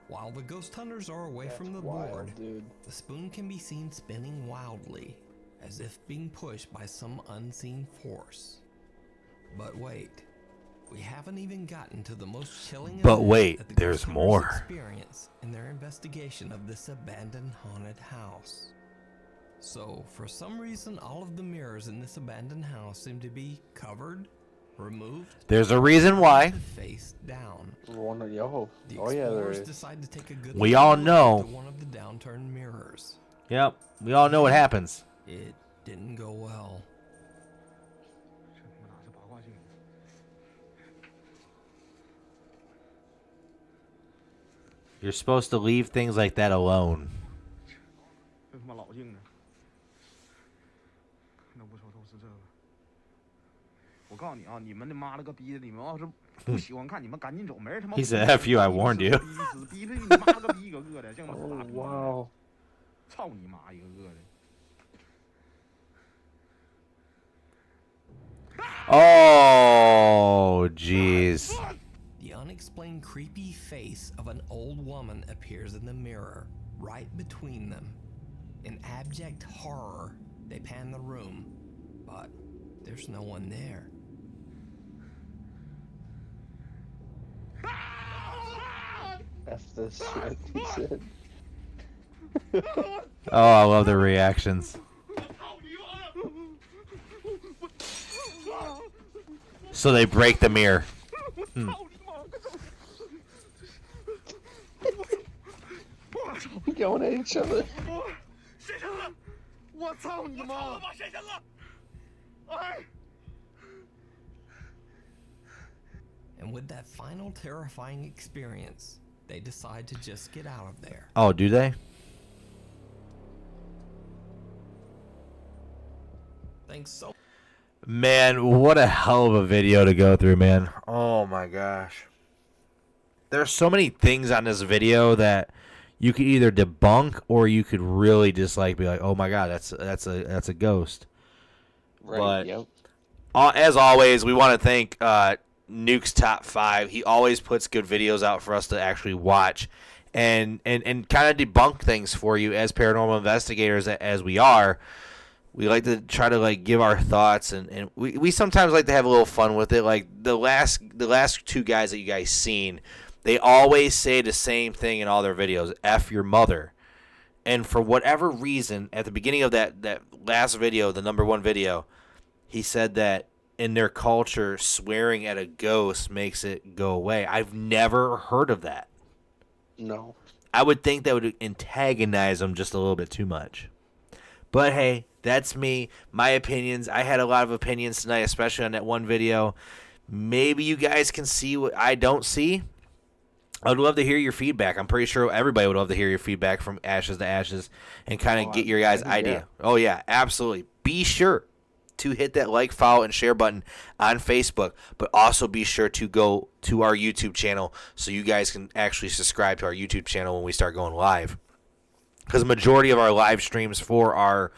Speaker 4: While the ghost hunters are away from the board, the spoon can be seen spinning wildly, as if being pushed by some unseen force. But wait, we haven't even gotten to the most chilling
Speaker 1: But
Speaker 4: event
Speaker 1: wait,
Speaker 4: that the
Speaker 1: there's
Speaker 4: ghost hunters
Speaker 1: more.
Speaker 4: experience in their investigation of this abandoned haunted house. So, for some reason, all of the mirrors in this abandoned house seem to be covered removed.
Speaker 1: There's a reason why.
Speaker 4: Face down.
Speaker 2: One of yo.
Speaker 4: The
Speaker 2: Oh yeah, there
Speaker 4: explorers
Speaker 2: is.
Speaker 4: decide to take a good
Speaker 1: We all
Speaker 4: look
Speaker 1: know.
Speaker 4: into one of the downturned mirrors.
Speaker 1: Yep, we all know what happens.
Speaker 4: It didn't go well.
Speaker 1: You're supposed to leave things like that alone.
Speaker 3: 这他妈老硬的，那不瞅瞅是这个。我告诉你啊，你们的妈了个逼的，你们要是不喜欢看，你们赶紧走，没人他妈。
Speaker 1: He said, "F you, I warned you."
Speaker 3: 逼的你妈了个逼一个个的，像他妈傻逼。
Speaker 2: 哇！
Speaker 3: 操你妈一个个的。
Speaker 1: Oh, jeez.
Speaker 4: The unexplained creepy face of an old woman appears in the mirror, right between them. In abject horror, they pan the room, but there's no one there.
Speaker 2: F this shit. He said.
Speaker 1: Oh, I love the reactions. So they break the mirror.
Speaker 2: Going at each other.
Speaker 4: And with that final terrifying experience, they decide to just get out of there.
Speaker 1: Oh, do they?
Speaker 4: Thanks so.
Speaker 1: Man, what a hell of a video to go through, man. Oh my gosh. There's so many things on this video that you could either debunk or you could really just like be like, "Oh my god, that's a ghost."
Speaker 2: Right.
Speaker 1: But
Speaker 2: yep.
Speaker 1: As always, we want to thank NukesTop5. He always puts good videos out for us to actually watch and kind of debunk things for you as paranormal investigators as we are. We like to try to like give our thoughts and we sometimes like to have a little fun with it. Like the last two guys that you guys seen, they always say the same thing in all their videos, F your mother. And for whatever reason, at the beginning of that last video, the #1 video, he said that in their culture, swearing at a ghost makes it go away. I've never heard of that.
Speaker 2: No.
Speaker 1: I would think that would antagonize them just a little bit too much. But hey, that's me, my opinions. I had a lot of opinions tonight, especially on that one video. Maybe you guys can see what I don't see. I would love to hear your feedback. I'm pretty sure everybody would love to hear your feedback from Ashes to Ashes and kind of get your guys' idea. Oh, yeah, absolutely. Be sure to hit that like, follow, and share button on Facebook, but also be sure to go to our YouTube channel so you guys can actually subscribe to our YouTube channel when we start going live. Because the majority of our live streams for our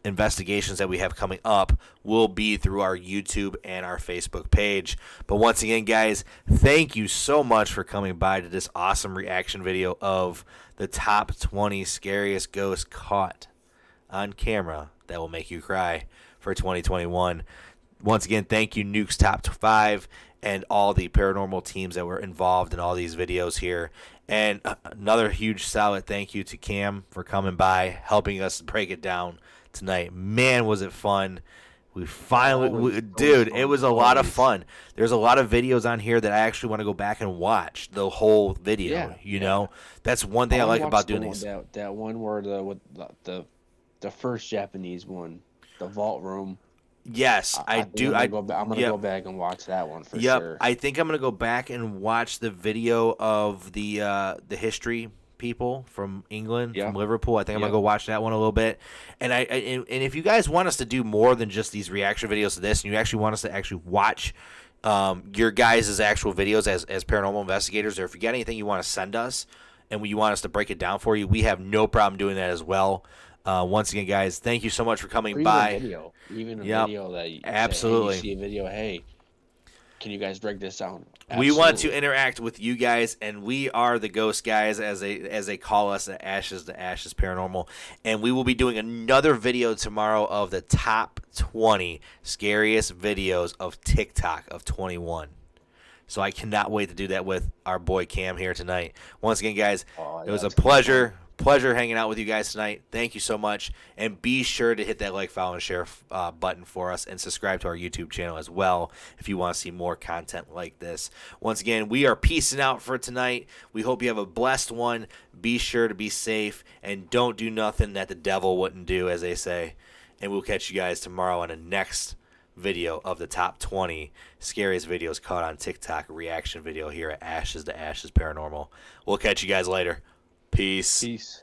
Speaker 1: investigations that we have coming up will be through our YouTube and our Facebook page. But once again, guys, thank you so much for coming by to this awesome reaction video of the top 20 scariest ghosts caught on camera that will make you cry for 2021. Once again, thank you, NukesTop5 and all the paranormal teams that were involved in all these videos here. And another huge solid thank you to Cam for coming by, helping us break it down tonight. Man, was it fun. We finally, dude, it was a lot of fun. There's a lot of videos on here that I actually want to go back and watch the whole video, you know? That's one thing I like about doing these.
Speaker 2: That one where the first Japanese one, the vault room.
Speaker 1: Yes, I do.
Speaker 2: I'm gonna go back and watch that one for sure.
Speaker 1: I think I'm gonna go back and watch the video of the history people from England, from Liverpool. I think I'm gonna go watch that one a little bit. And and if you guys want us to do more than just these reaction videos to this, and you actually want us to actually watch your guys' actual videos as paranormal investigators, or if you got anything you want to send us and you want us to break it down for you, we have no problem doing that as well. Once again, guys, thank you so much for coming by.
Speaker 2: Even a video that you
Speaker 1: absolutely
Speaker 2: see a video. Hey, can you guys break this down?
Speaker 1: We want to interact with you guys, and we are the Ghost Guys, as they call us, at Ashes to Ashes Paranormal. And we will be doing another video tomorrow of the top 20 scariest videos of TikTok of 21. So I cannot wait to do that with our boy Cam here tonight. Once again, guys, it was a pleasure Pleasure hanging out with you guys tonight. Thank you so much. And be sure to hit that like, follow, and share button for us, and subscribe to our YouTube channel as well if you want to see more content like this. Once again, we are peacing out for tonight. We hope you have a blessed one. Be sure to be safe, and don't do nothing that the devil wouldn't do, as they say. And we'll catch you guys tomorrow on the next video of the top 20 scariest videos caught on TikTok reaction video here at Ashes to Ashes Paranormal. We'll catch you guys later. Peace.
Speaker 2: Peace.